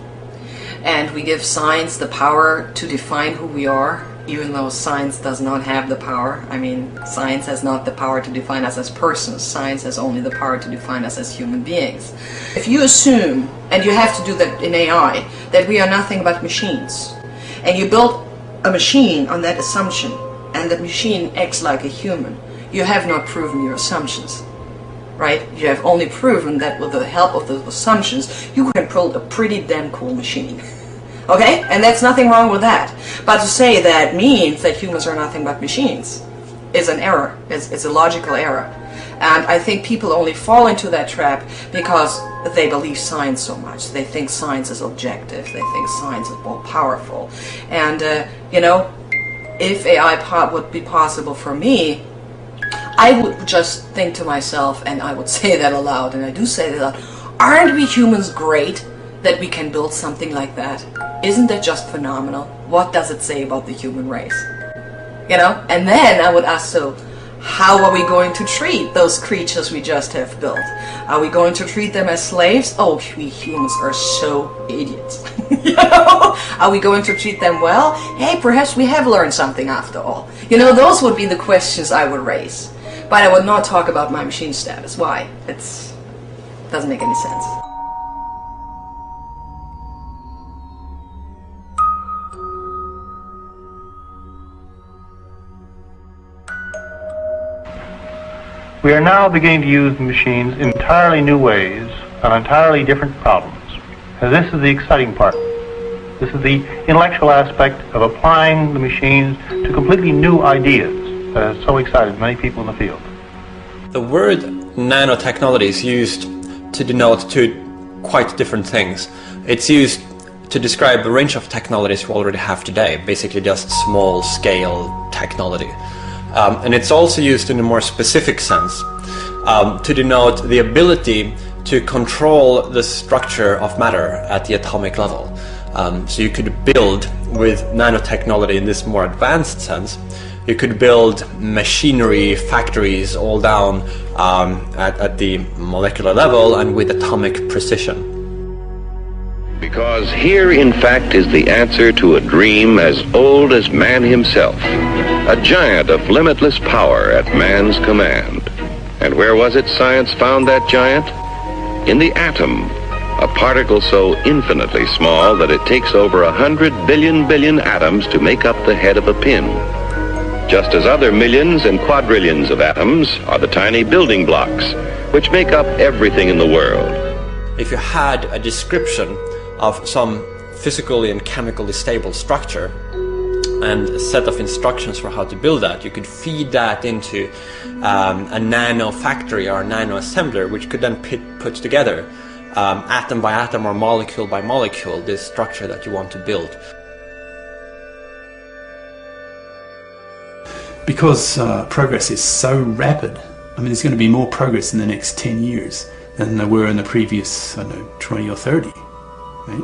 and we give science the power to define who we are, even though science does not have the power. I mean, science has not the power to define us as persons. Science has only the power to define us as human beings. If you assume, and you have to do that in AI, that we are nothing but machines, and you build a machine on that assumption, and the machine acts like a human, you have not proven your assumptions, right? You have only proven that with the help of those assumptions, you can build a pretty damn cool machine. Okay? And that's nothing wrong with that. But to say that means that humans are nothing but machines is an error. It's a logical error. And I think people only fall into that trap because they believe science so much. They think science is objective. They think science is more powerful. And, you know, if AI would be possible for me, I would just think to myself, and I would say that aloud, and I do say that aloud, aren't we humans great that we can build something like that? Isn't that just phenomenal? What does it say about the human race? You know? And then I would ask, so how are we going to treat those creatures we just have built? Are we going to treat them as slaves? Oh, we humans are so idiots. You know? Are we going to treat them well? Hey, perhaps we have learned something after all. You know, those would be the questions I would raise. But I would not talk about my machine status. Why? It doesn't make any sense. We are now beginning to use the machines in entirely new ways on entirely different problems. And this is the exciting part. This is the intellectual aspect of applying the machines to completely new ideas that has so excited many people in the field. The word nanotechnology is used to denote two quite different things. It's used to describe a range of technologies we already have today, basically just small-scale technology. And it's also used in a more specific sense to denote the ability to control the structure of matter at the atomic level. So you could build, with nanotechnology in this more advanced sense, you could build machinery, factories all down at the molecular level and with atomic precision. Because here, in fact, is the answer to a dream as old as man himself. A giant of limitless power at man's command. And where was it science found that giant? In the atom, a particle so infinitely small that it takes over 100 billion atoms to make up the head of a pin. Just as other millions and quadrillions of atoms are the tiny building blocks, which make up everything in the world. If you had a description of some physically and chemically stable structure and a set of instructions for how to build that, you could feed that into a nano factory or a nano assembler, which could then put together atom by atom or molecule by molecule this structure that you want to build. Because progress is so rapid, I mean, there's going to be more progress in the next 10 years than there were in the previous, I don't know, 20 or 30. Right?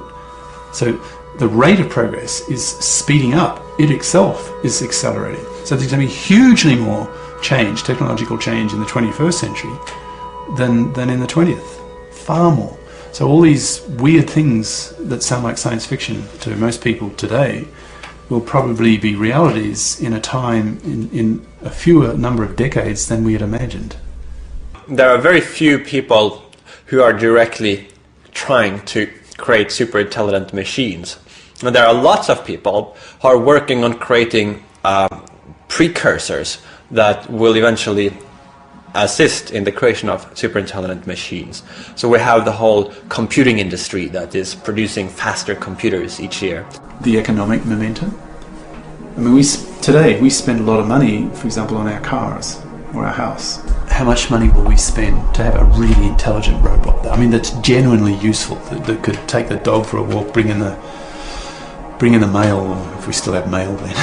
So the rate of progress is speeding up. It itself is accelerating. So there's going to be hugely more change, technological change in the 21st century than in the 20th. Far more. So all these weird things that sound like science fiction to most people today will probably be realities in a time, in a fewer number of decades than we had imagined. There are very few people who are directly trying to create super intelligent machines. And there are lots of people who are working on creating precursors that will eventually assist in the creation of super intelligent machines. So we have the whole computing industry that is producing faster computers each year. The economic momentum. I mean, today we spend a lot of money, for example, on our cars or our house. How much money will we spend to have a really intelligent robot? I mean, that's genuinely useful, that could take the dog for a walk, bring in the mail, or if we still have mail then,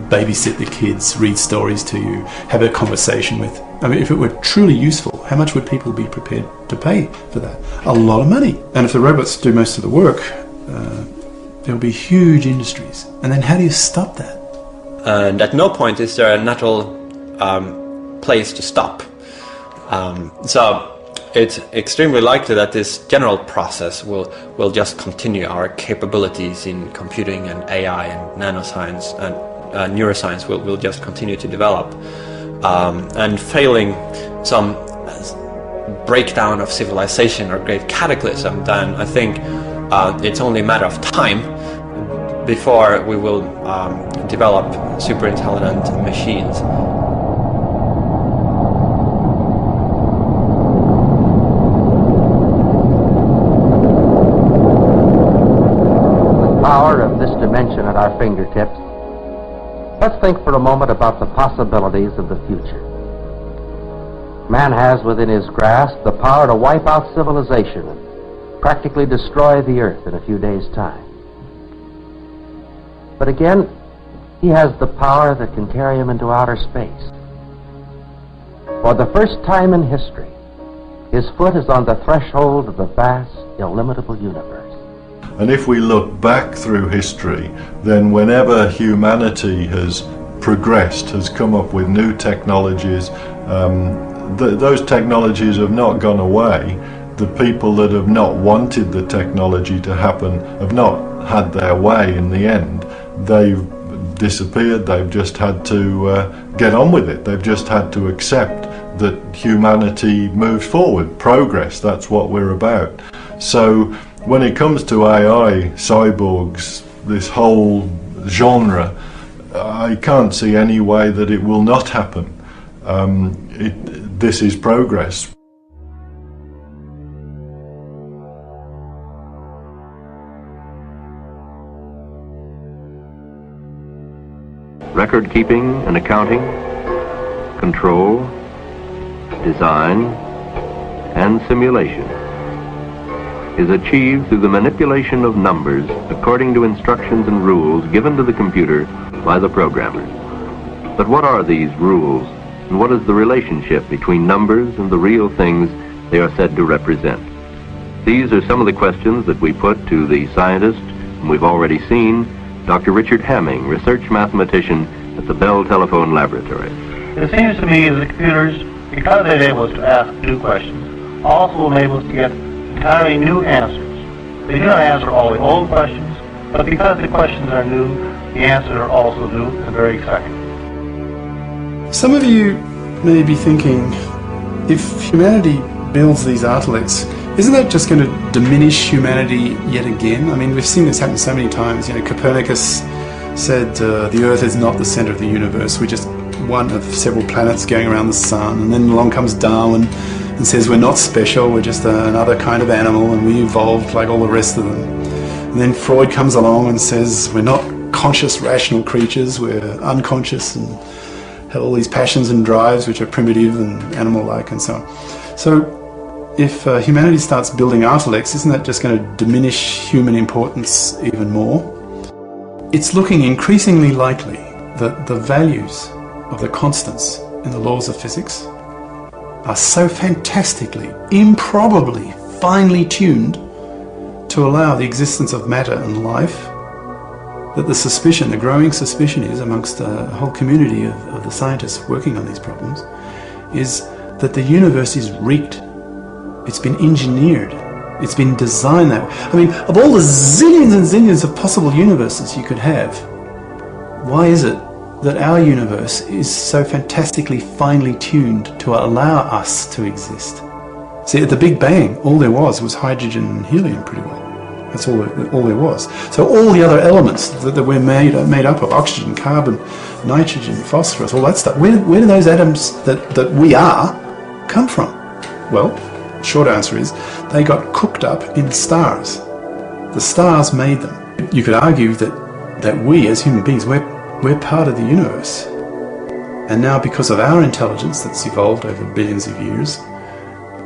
babysit the kids, read stories to you, have a conversation with. I mean, if it were truly useful, how much would people be prepared to pay for that? A lot of money. And if the robots do most of the work, there will be huge industries. And then how do you stop that? And at no point is there a natural place to stop. So it's extremely likely that this general process will just continue. Our capabilities in computing and AI and nanoscience and neuroscience will just continue to develop. And failing some breakdown of civilization or great cataclysm, then I think it's only a matter of time before we will develop super intelligent machines. With power of this dimension at our fingertips, let's think for a moment about the possibilities of the future. Man has within his grasp the power to wipe out civilization and practically destroy the earth in a few days' time. But again, he has the power that can carry him into outer space. For the first time in history, his foot is on the threshold of the vast, illimitable universe. And if we look back through history, then whenever humanity has progressed, has come up with new technologies, those technologies have not gone away. The people that have not wanted the technology to happen have not had their way in the end. They've disappeared. They've just had to get on with it. They've just had to accept that humanity moves forward. Progress, that's what we're about. So when it comes to AI, cyborgs, this whole genre, I can't see any way that it will not happen. This is progress. Record keeping and accounting, control, design, and simulation is achieved through the manipulation of numbers according to instructions and rules given to the computer by the programmer. But what are these rules, and what is the relationship between numbers and the real things they are said to represent? These are some of the questions that we put to the scientist, whom we've already seen, Dr. Richard Hamming, research mathematician at the Bell Telephone Laboratory. It seems to me that the computers, because they enable us to ask new questions, also enable us to get entirely new answers. They do not answer all the old questions, but because the questions are new, the answers are also new and very exciting. Some of you may be thinking, if humanity builds these artefacts, isn't that just going to diminish humanity yet again? I mean, we've seen this happen so many times. You know, Copernicus said the Earth is not the center of the universe. We're just one of several planets going around the sun. And then along comes Darwin and says we're not special, we're just another kind of animal and we evolved like all the rest of them. And then Freud comes along and says we're not conscious, rational creatures, we're unconscious and have all these passions and drives which are primitive and animal-like and so on. So if humanity starts building artefacts, isn't that just going to diminish human importance even more? It's looking increasingly likely that the values of the constants in the laws of physics are so fantastically, improbably, finely tuned to allow the existence of matter and life that the suspicion, the growing suspicion is amongst a whole community of the scientists working on these problems, is that the universe is rigged. It's been engineered. It's been designed that way. I mean, of all the zillions and zillions of possible universes you could have, why is it that our universe is so fantastically finely tuned to allow us to exist? See, at the Big Bang, all there was hydrogen and helium pretty well. That's all there was. So all the other elements that we're made up of, oxygen, carbon, nitrogen, phosphorus, all that stuff, where do those atoms that we are come from? Well, short answer is they got cooked up in stars. The stars made them. You could argue that we as human beings, we're part of the universe. And now because of our intelligence that's evolved over billions of years,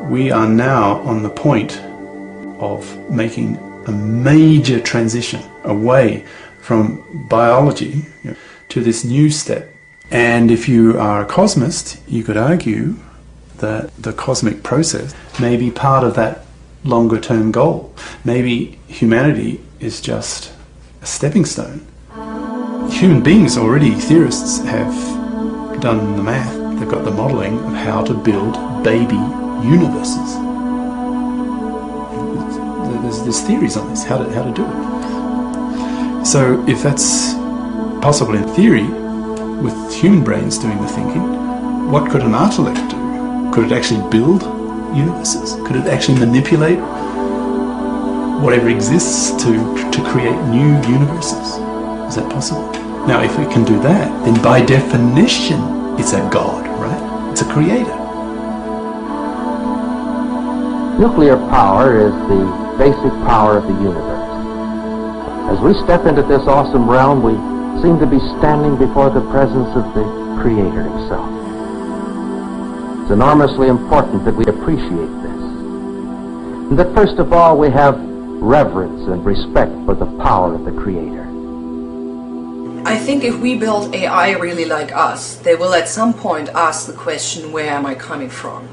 we are now on the point of making a major transition away from biology to this new step. And if you are a cosmist, you could argue that the cosmic process may be part of that longer term goal. Maybe humanity is just a stepping stone. Human beings already, theorists have done the math, they've got the modelling of how to build baby universes. There's theories on this, how to do it. So if that's possible in theory, with human brains doing the thinking, what could an artefakt do? Could it actually build universes? Could it actually manipulate whatever exists to create new universes? Is that possible? Now, if it can do that, then by definition, it's a god, right? It's a creator. Nuclear power is the basic power of the universe. As we step into this awesome realm, we seem to be standing before the presence of the Creator himself. It's enormously important that we appreciate this. And that first of all, we have reverence and respect for the power of the Creator. I think if we build AI really like us, they will at some point ask the question, where am I coming from?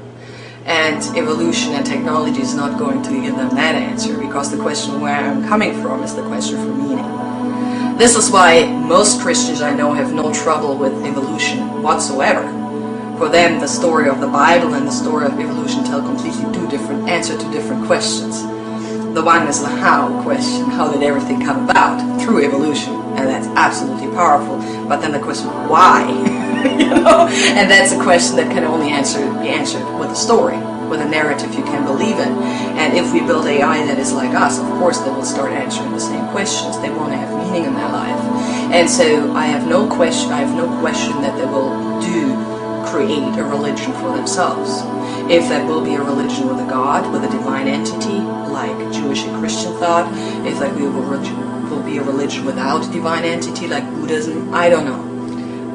And evolution and technology is not going to give them that answer, because the question where I'm coming from is the question for meaning. This is why most Christians I know have no trouble with evolution whatsoever. For them, the story of the Bible and the story of evolution tell completely answer to different questions. The one is the how question, how did everything come about through evolution, and that's absolutely powerful. But then the question, why? And that's a question that can only be answered with a story, with a narrative you can believe in. And if we build AI that is like us, of course they will start answering the same questions. They want to have meaning in their life. And so I have no question that they will create a religion for themselves. If that will be a religion with a God, with a divine entity, like Jewish and Christian thought, if that will be a religion without a divine entity, like Buddhism, I don't know.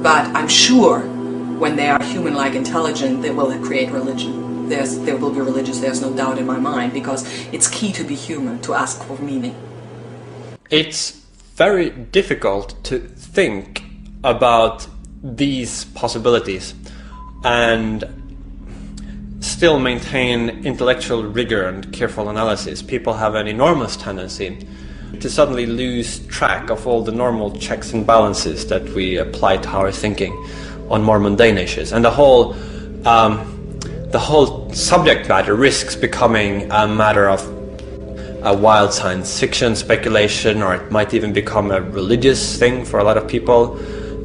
But I'm sure when they are human-like intelligent, they will create religion. There will be religious, there's no doubt in my mind, because it's key to be human, to ask for meaning. It's very difficult to think about these possibilities and still maintain intellectual rigor and careful analysis, people have an enormous tendency to suddenly lose track of all the normal checks and balances that we apply to our thinking on more mundane issues. And the whole subject matter risks becoming a matter of a wild science fiction speculation, or it might even become a religious thing for a lot of people.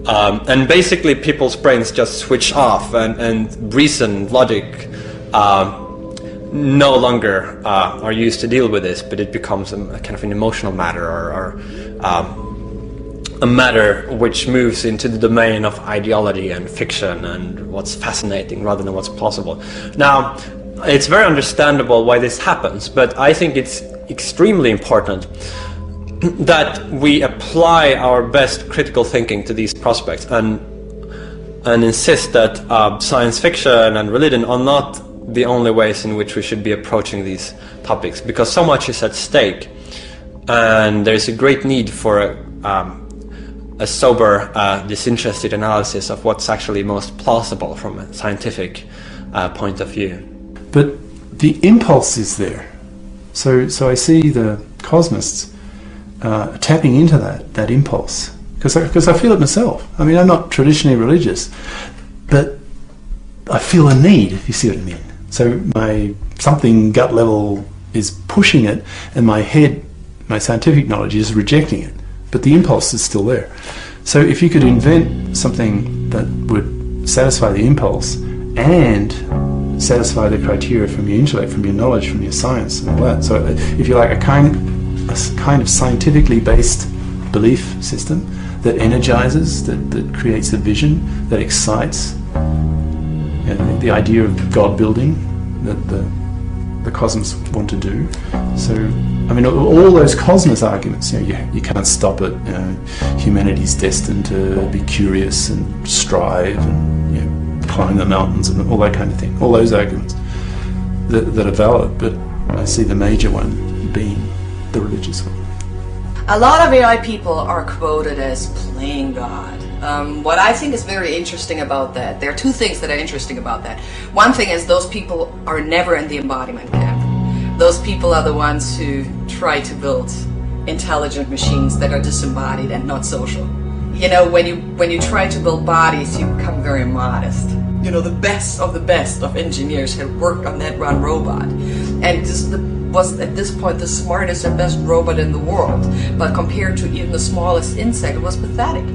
And basically people's brains just switch off, and reason, logic no longer are used to deal with this, but it becomes a kind of an emotional matter, or a matter which moves into the domain of ideology and fiction and what's fascinating rather than what's plausible. Now, it's very understandable why this happens, but I think it's extremely important that we apply our best critical thinking to these prospects and insist that science fiction and religion are not the only ways in which we should be approaching these topics, because so much is at stake, and there's a great need for a sober, disinterested analysis of what's actually most plausible from a scientific point of view. But the impulse is there. So I see the cosmists tapping into that impulse, because I feel it myself. I mean, I'm not traditionally religious, but I feel a need, if you see what I mean. So my something gut level is pushing it, and my head, my scientific knowledge is rejecting it, but the impulse is still there. So if you could invent something that would satisfy the impulse and satisfy the criteria from your intellect, from your knowledge, from your science and all that. So if you like, a kind of scientifically based belief system that energizes, that creates a vision, that excites, the idea of God building that the cosmos want to do. So, I mean, all those cosmos arguments, you can't stop it, humanity's destined to be curious and strive and climb the mountains and all that kind of thing, all those arguments that are valid, but I see the major one being the religious one. A lot of AI people are quoted as playing God. What I think is very interesting about that, there are two things that are interesting about that. One thing is those people are never in the embodiment camp. Those people are the ones who try to build intelligent machines that are disembodied and not social. You know, when you try to build bodies, you become very modest. You know, the best of engineers have worked on that one robot, and this was at this point the smartest and best robot in the world. But compared to even the smallest insect, it was pathetic.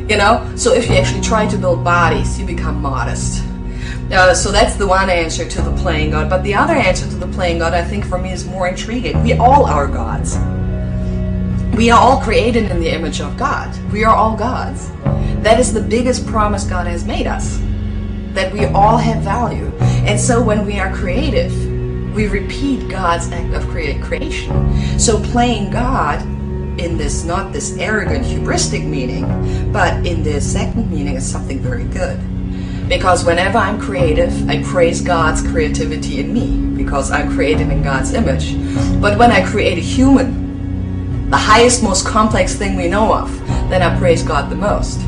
You know, so if you actually try to build bodies, you become modest. So that's the one answer to the playing God. But the other answer to the playing God, I think, for me, is more intriguing. We all are gods. We are all created in the image of God. We are all gods. That is the biggest promise God has made us, that we all have value. And so when we are creative, we repeat God's act of creation. So playing God in this, not this arrogant, hubristic meaning, but in this second meaning, is something very good. Because whenever I'm creative, I praise God's creativity in me, because I'm created in God's image. But when I create a human, the highest, most complex thing we know of, then I praise God the most.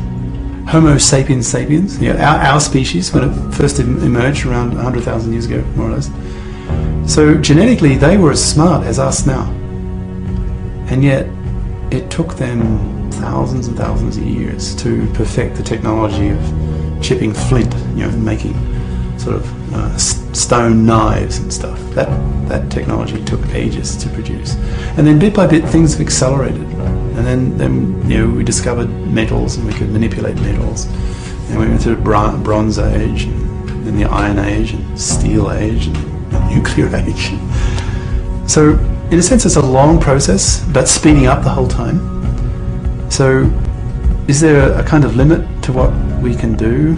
Homo sapiens sapiens, our species, when it first emerged around 100,000 years ago, more or less. So genetically, they were as smart as us now. And yet, it took them thousands and thousands of years to perfect the technology of chipping flint, making sort of stone knives and stuff. That technology took ages to produce. And then bit by bit, things have accelerated. And then we discovered metals, and we could manipulate metals. And we went through the Bronze Age, and then the Iron Age, and Steel Age, and the Nuclear Age. So, in a sense, it's a long process, but speeding up the whole time. So, is there a kind of limit to what we can do?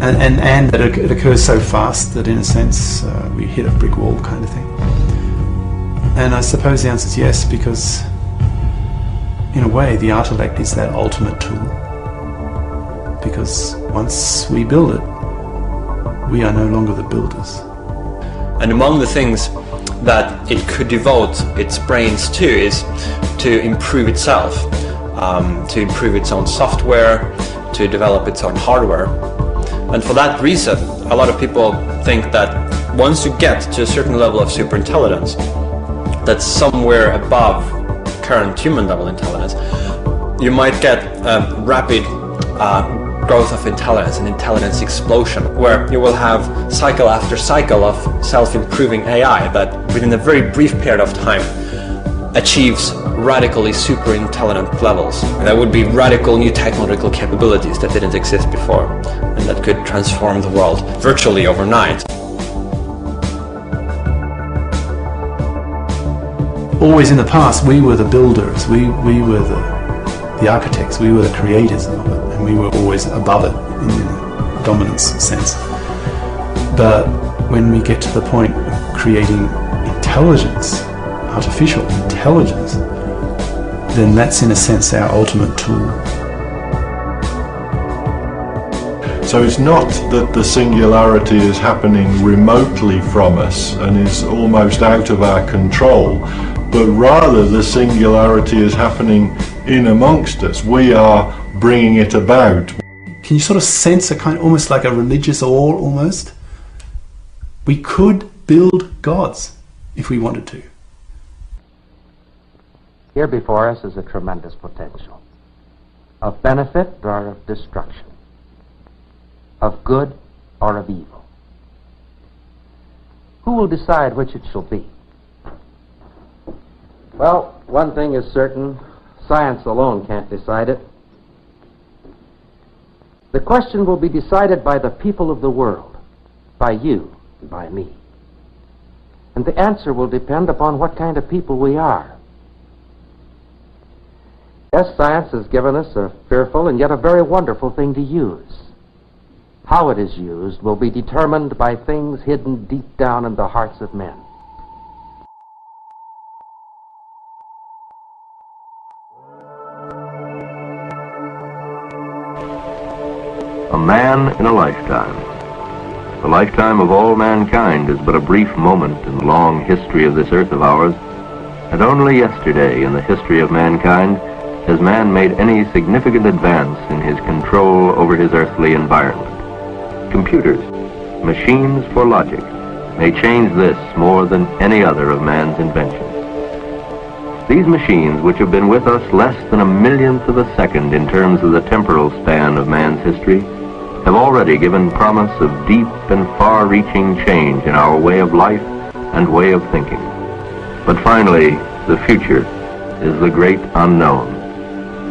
And that it occurs so fast that, in a sense, we hit a brick wall kind of thing. And I suppose the answer is yes, because, in a way, the intellect is that ultimate tool. Because once we build it, we are no longer the builders. And among the things that it could devote its brains to is to improve itself. to improve its own software, to develop its own hardware. And for that reason, a lot of people think that once you get to a certain level of superintelligence, that's somewhere above current human level intelligence, you might get a rapid growth of intelligence, an intelligence explosion, where you will have cycle after cycle of self-improving AI that within a very brief period of time achieves radically super intelligent levels. And that would be radical new technological capabilities that didn't exist before, and that could transform the world virtually overnight. Always in the past, we were the builders, we were the architects, we were the creators of it, and we were always above it in the dominance sense. But when we get to the point of creating intelligence, artificial intelligence, then that's in a sense our ultimate tool. So it's not that the singularity is happening remotely from us and is almost out of our control, but rather the singularity is happening in amongst us. We are bringing it about. Can you sort of sense a kind of almost like a religious awe almost? We could build gods if we wanted to. Here before us is a tremendous potential of benefit or of destruction, of good or of evil. Who will decide which it shall be? Well, one thing is certain, science alone can't decide it. The question will be decided by the people of the world, by you and by me. And the answer will depend upon what kind of people we are. Yes, science has given us a fearful and yet a very wonderful thing to use. How it is used will be determined by things hidden deep down in the hearts of men. A man in a lifetime. The lifetime of all mankind is but a brief moment in the long history of this earth of ours, and only yesterday in the history of mankind has man made any significant advance in his control over his earthly environment. Computers, machines for logic, may change this more than any other of man's inventions. These machines, which have been with us less than a millionth of a second in terms of the temporal span of man's history, have already given promise of deep and far-reaching change in our way of life and way of thinking. But finally, the future is the great unknown,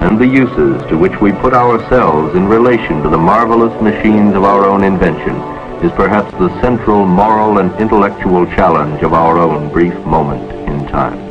and the uses to which we put ourselves in relation to the marvelous machines of our own invention is perhaps the central moral and intellectual challenge of our own brief moment in time.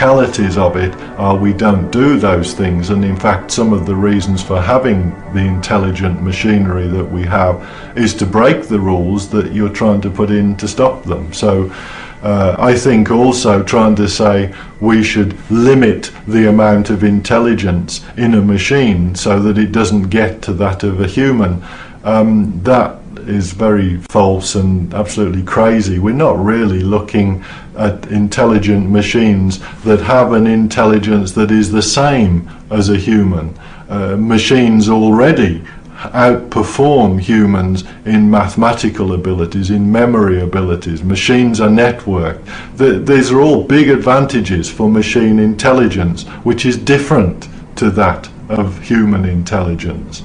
practicalities of it are we don't do those things, and in fact some of the reasons for having the intelligent machinery that we have is to break the rules that you're trying to put in to stop them. So I think also trying to say we should limit the amount of intelligence in a machine so that it doesn't get to that of a human, that is very false and absolutely crazy. We're not really looking at intelligent machines that have an intelligence that is the same as a human. Machines already outperform humans in mathematical abilities, in memory abilities. Machines are networked. These are all big advantages for machine intelligence, which is different to that of human intelligence.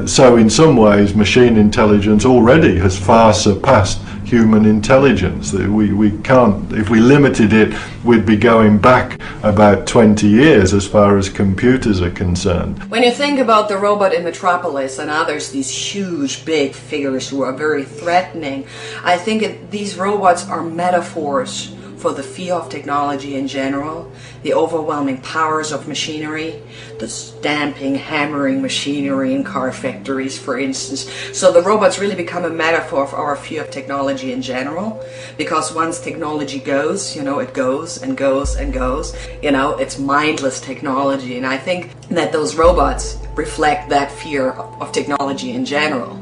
So in some ways machine intelligence already has far surpassed human intelligence. We can't, if we limited it, we'd be going back about 20 years as far as computers are concerned. When you think about the robot in Metropolis and others, these huge big figures who are very threatening, I think these robots are metaphors for the fear of technology in general, the overwhelming powers of machinery, the stamping, hammering machinery in car factories, for instance. So the robots really become a metaphor for our fear of technology in general, because once technology goes, it goes and goes and goes. It's mindless technology, and I think that those robots reflect that fear of technology in general.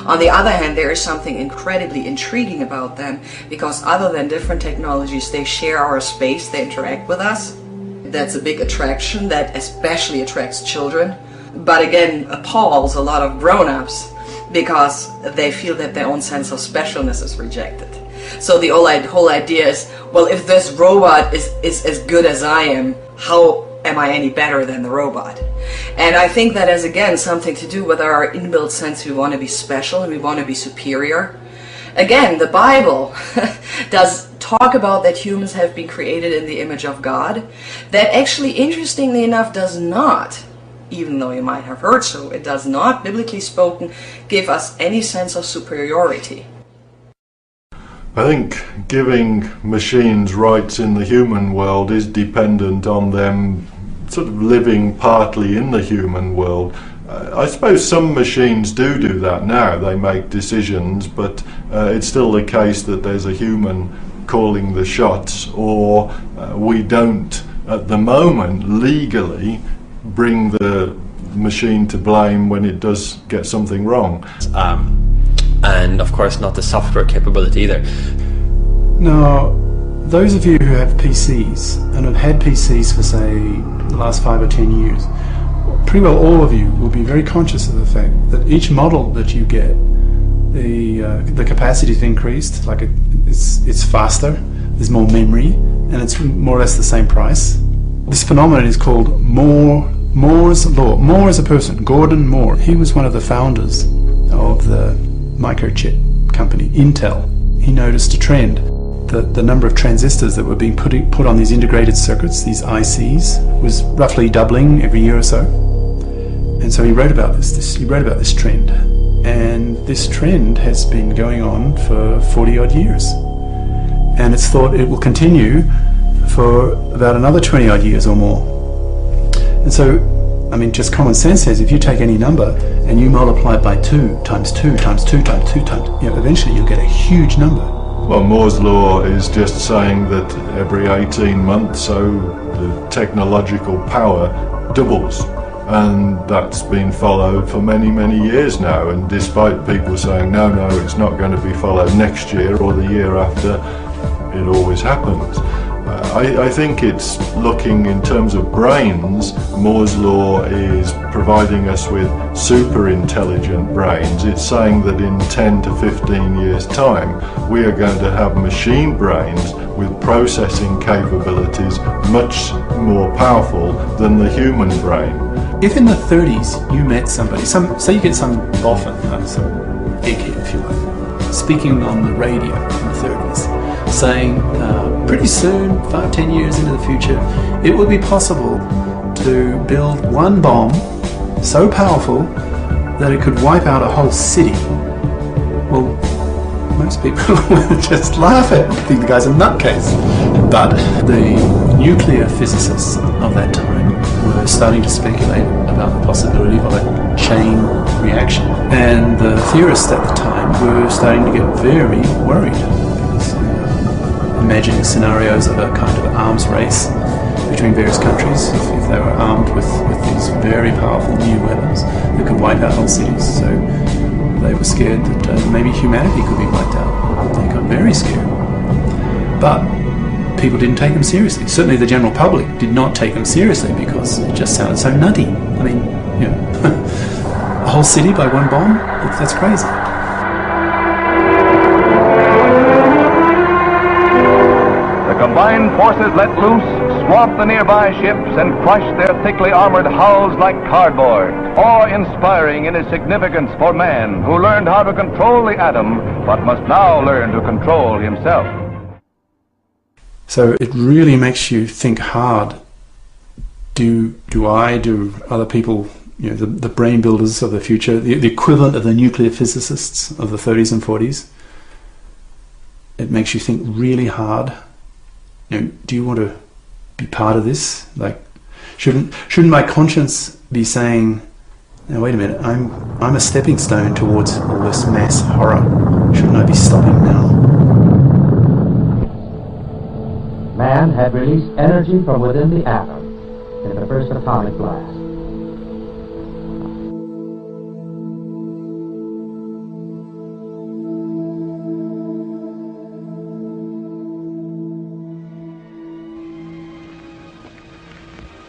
On the other hand, there is something incredibly intriguing about them, because other than different technologies, they share our space, they interact with us. That's a big attraction that especially attracts children, but again appalls a lot of grown-ups, because they feel that their own sense of specialness is rejected. So the whole idea is, well, if this robot is as good as I am, how am I any better than the robot? And I think that has again something to do with our inbuilt sense we want to be special and we want to be superior. Again, the Bible does talk about that humans have been created in the image of God. That actually, interestingly enough, does not, even though you might have heard so, it does not, biblically spoken, give us any sense of superiority. I think giving machines rights in the human world is dependent on them sort of living partly in the human world. I suppose some machines do that now. They make decisions, but it's still the case that there's a human calling the shots, or we don't, at the moment, legally bring the machine to blame when it does get something wrong. And of course not the software capability either. Now, those of you who have PCs and have had PCs for say the last 5 or 10 years, pretty well all of you will be very conscious of the fact that each model that you get, the capacity is increased, like it's faster, there's more memory, and it's more or less the same price. This phenomenon is called Moore's Law. Moore is a person, Gordon Moore. He was one of the founders of the microchip company, Intel. He noticed a trend. The number of transistors that were being put on these integrated circuits, these ICs, was roughly doubling every year or so. And so he wrote about this trend. And this trend has been going on for 40 odd years. And it's thought it will continue for about another 20 odd years or more. And so, I mean, just common sense says if you take any number and you multiply it by 2 times 2 times 2 times 2 times, eventually you'll get a huge number. Well, Moore's Law is just saying that every 18 months so the technological power doubles, and that's been followed for many, many years now, and despite people saying no, it's not going to be followed next year or the year after, it always happens. I think it's looking in terms of brains. Moore's Law is providing us with super intelligent brains. It's saying that in 10 to 15 years time we are going to have machine brains with processing capabilities much more powerful than the human brain. If in the 30s you met somebody, say you get some boffin, some dickhead if you like, speaking on the radio in the 30s, saying pretty soon, 5-10 years into the future, it will be possible to build one bomb so powerful that it could wipe out a whole city. Well, most people would just laugh at it, think the guy's a nutcase. But the nuclear physicists of that time were starting to speculate about the possibility of a chain reaction. And the theorists at the time were starting to get very worried, because imagining scenarios of a kind of arms race between various countries, if they were armed with these very powerful new weapons that could wipe out whole cities. So they were scared that maybe humanity could be wiped out. They got very scared. But people didn't take them seriously. Certainly the general public did not take them seriously because it just sounded so nutty. I mean, you know, a whole city by one bomb? That's crazy. The combined forces let loose, swamped the nearby ships, and crushed their thickly armored hulls like cardboard. Awe-inspiring in its significance for man, who learned how to control the atom, but must now learn to control himself. So it really makes you think hard. Do other people, you know, the brain builders of the future, the equivalent of the nuclear physicists of the 30s and 40s, it makes you think really hard. You know, do you want to be part of this? Like, shouldn't my conscience be saying, now wait a minute, I'm a stepping stone towards all this mass horror. Shouldn't I be stopping now? Man had released energy from within the atom in the first atomic blast.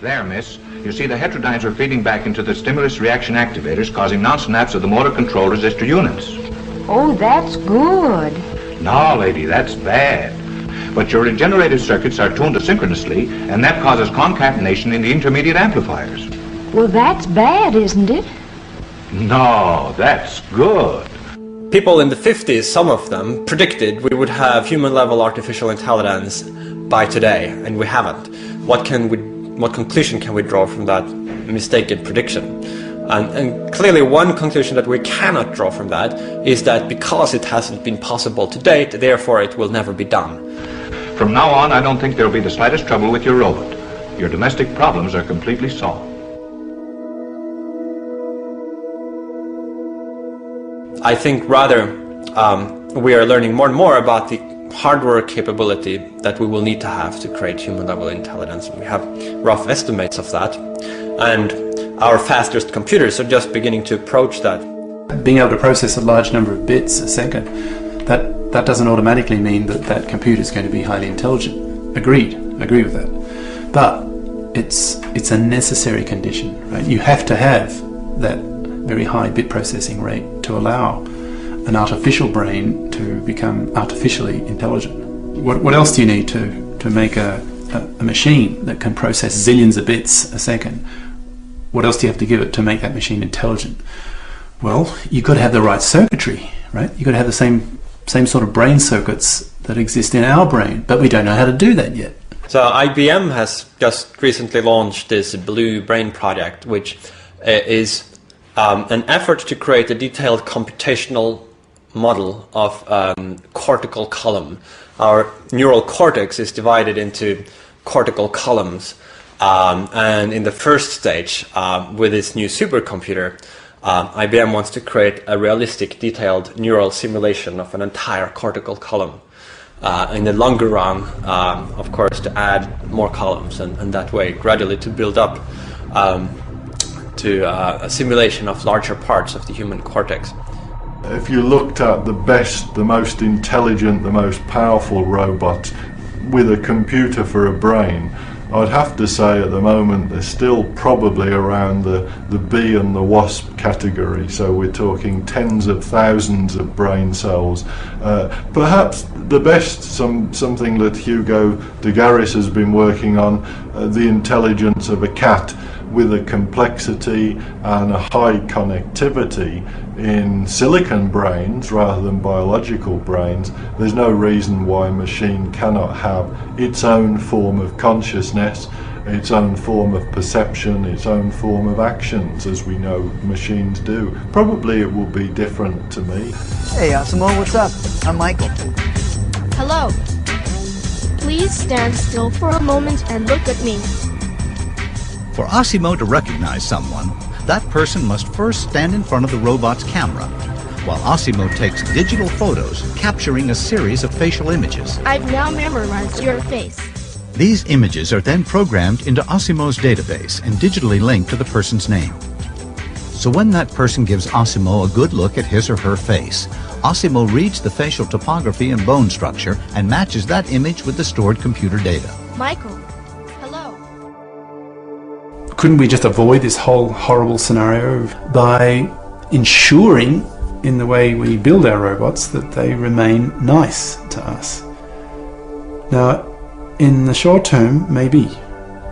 There, miss. You see, the heterodynes are feeding back into the stimulus reaction activators, causing non-synapse of the motor control resistor units. Oh, that's good. No, lady, that's bad. But your regenerative circuits are tuned asynchronously, and that causes concatenation in the intermediate amplifiers. Well, that's bad, isn't it? No, that's good. People in the 50s, some of them, predicted we would have human-level artificial intelligence by today, and we haven't. What conclusion can we draw from that mistaken prediction? And clearly one conclusion that we cannot draw from that is that because it hasn't been possible to date, therefore it will never be done. From now on, I don't think there'll be the slightest trouble with your robot. Your domestic problems are completely solved. I think rather we are learning more and more about the hardware capability that we will need to have to create human-level intelligence. We have rough estimates of that, and our fastest computers are just beginning to approach that. Being able to process a large number of bits a second, that doesn't automatically mean that computer is going to be highly intelligent. Agree with that. But it's a necessary condition, right? You have to have that very high bit processing rate to allow an artificial brain to become artificially intelligent. What else do you need to make a machine that can process zillions of bits a second? What else do you have to give it to make that machine intelligent? Well, you've got to have the right circuitry, right? You've got to have the same sort of brain circuits that exist in our brain, but we don't know how to do that yet. So IBM has just recently launched this Blue Brain project, which is an effort to create a detailed computational model of cortical column. Our neural cortex is divided into cortical columns, and in the first stage, with this new supercomputer, IBM wants to create a realistic, detailed neural simulation of an entire cortical column. In the longer run, of course, to add more columns, and that way gradually to build up to a simulation of larger parts of the human cortex. If you looked at the best, the most intelligent, the most powerful robot with a computer for a brain, I'd have to say at the moment they're still probably around the bee and the wasp category, so we're talking tens of thousands of brain cells. Perhaps the best, something that Hugo de Garis has been working on, the intelligence of a cat with a complexity and a high connectivity in silicon brains rather than biological brains. There's no reason why a machine cannot have its own form of consciousness. its own form of perception, its own form of actions, as we know machines do. Probably it will be different to me. Hey, Asimo, what's up? I'm Michael. Hello. Please stand still for a moment and look at me. For Asimo to recognize someone, that person must first stand in front of the robot's camera, while Asimo takes digital photos capturing a series of facial images. I've now memorized your face. These images are then programmed into Asimo's database and digitally linked to the person's name. So when that person gives Asimo a good look at his or her face, Asimo reads the facial topography and bone structure and matches that image with the stored computer data. Michael, hello. Couldn't we just avoid this whole horrible scenario by ensuring, in the way we build our robots, that they remain nice to us? Now, in the short term, maybe.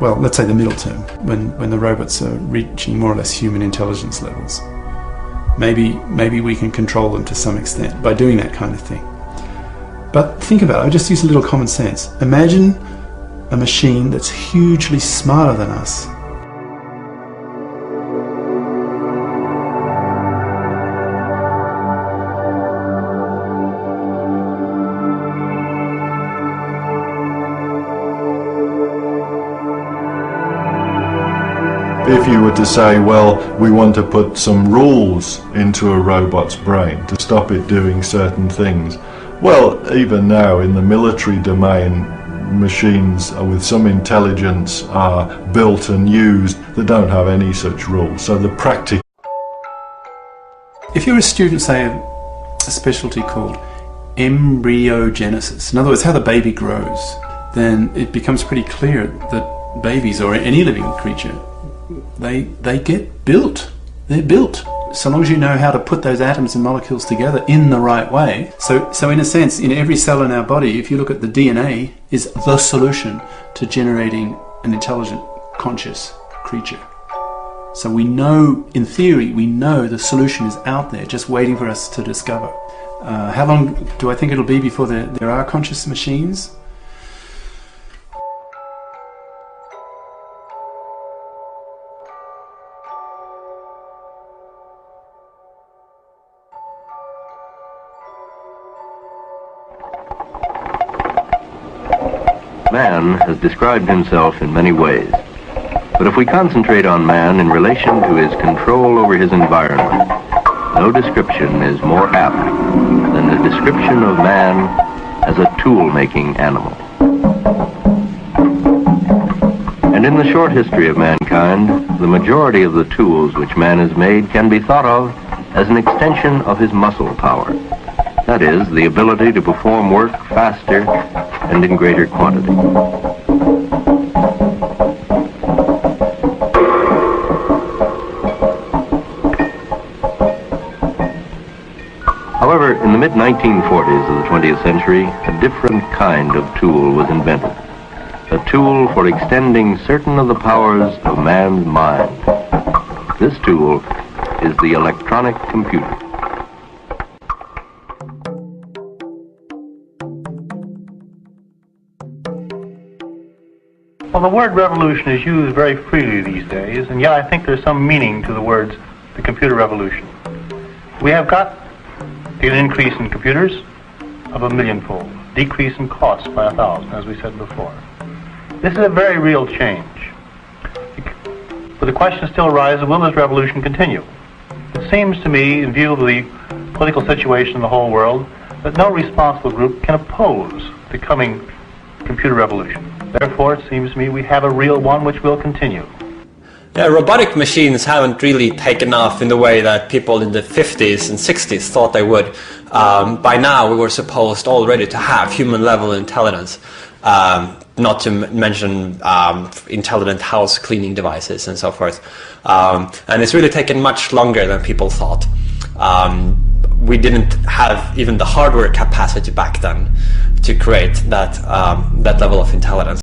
Well, let's say the middle term, when the robots are reaching more or less human intelligence levels. Maybe we can control them to some extent by doing that kind of thing. But think about it, I just use a little common sense. Imagine a machine that's hugely smarter than us. If you were to say, well, we want to put some rules into a robot's brain to stop it doing certain things, well, even now in the military domain, machines with some intelligence are built and used that don't have any such rules. So the practical... If you're a student, say, a specialty called embryogenesis, in other words, how the baby grows, then it becomes pretty clear that babies, or any living creature, they get built. They're built. So long as you know how to put those atoms and molecules together in the right way. So in a sense, in every cell in our body, if you look at the DNA, is the solution to generating an intelligent, conscious creature. So we know, in theory, we know the solution is out there, just waiting for us to discover. How long do I think it'll be before there are conscious machines? Man has described himself in many ways. But if we concentrate on man in relation to his control over his environment, no description is more apt than the description of man as a tool-making animal. And in the short history of mankind, the majority of the tools which man has made can be thought of as an extension of his muscle power. That is, the ability to perform work faster and in greater quantity. However, in the mid-1940s of the 20th century, a different kind of tool was invented. A tool for extending certain of the powers of man's mind. This tool is the electronic computer. Well, the word revolution is used very freely these days, and yet I think there's some meaning to the words the computer revolution. We have got an increase in computers of 1,000,000-fold, decrease in costs by 1,000, as we said before. This is a very real change. But the question still arises, will this revolution continue? It seems to me, in view of the political situation in the whole world, that no responsible group can oppose the coming computer revolution. Therefore, it seems to me we have a real one which will continue. Yeah, robotic machines haven't really taken off in the way that people in the 50s and 60s thought they would. By now, we were supposed already to have human-level intelligence, not to mention intelligent house cleaning devices and so forth. And it's really taken much longer than people thought. We didn't have even the hardware capacity back then to create that level of intelligence.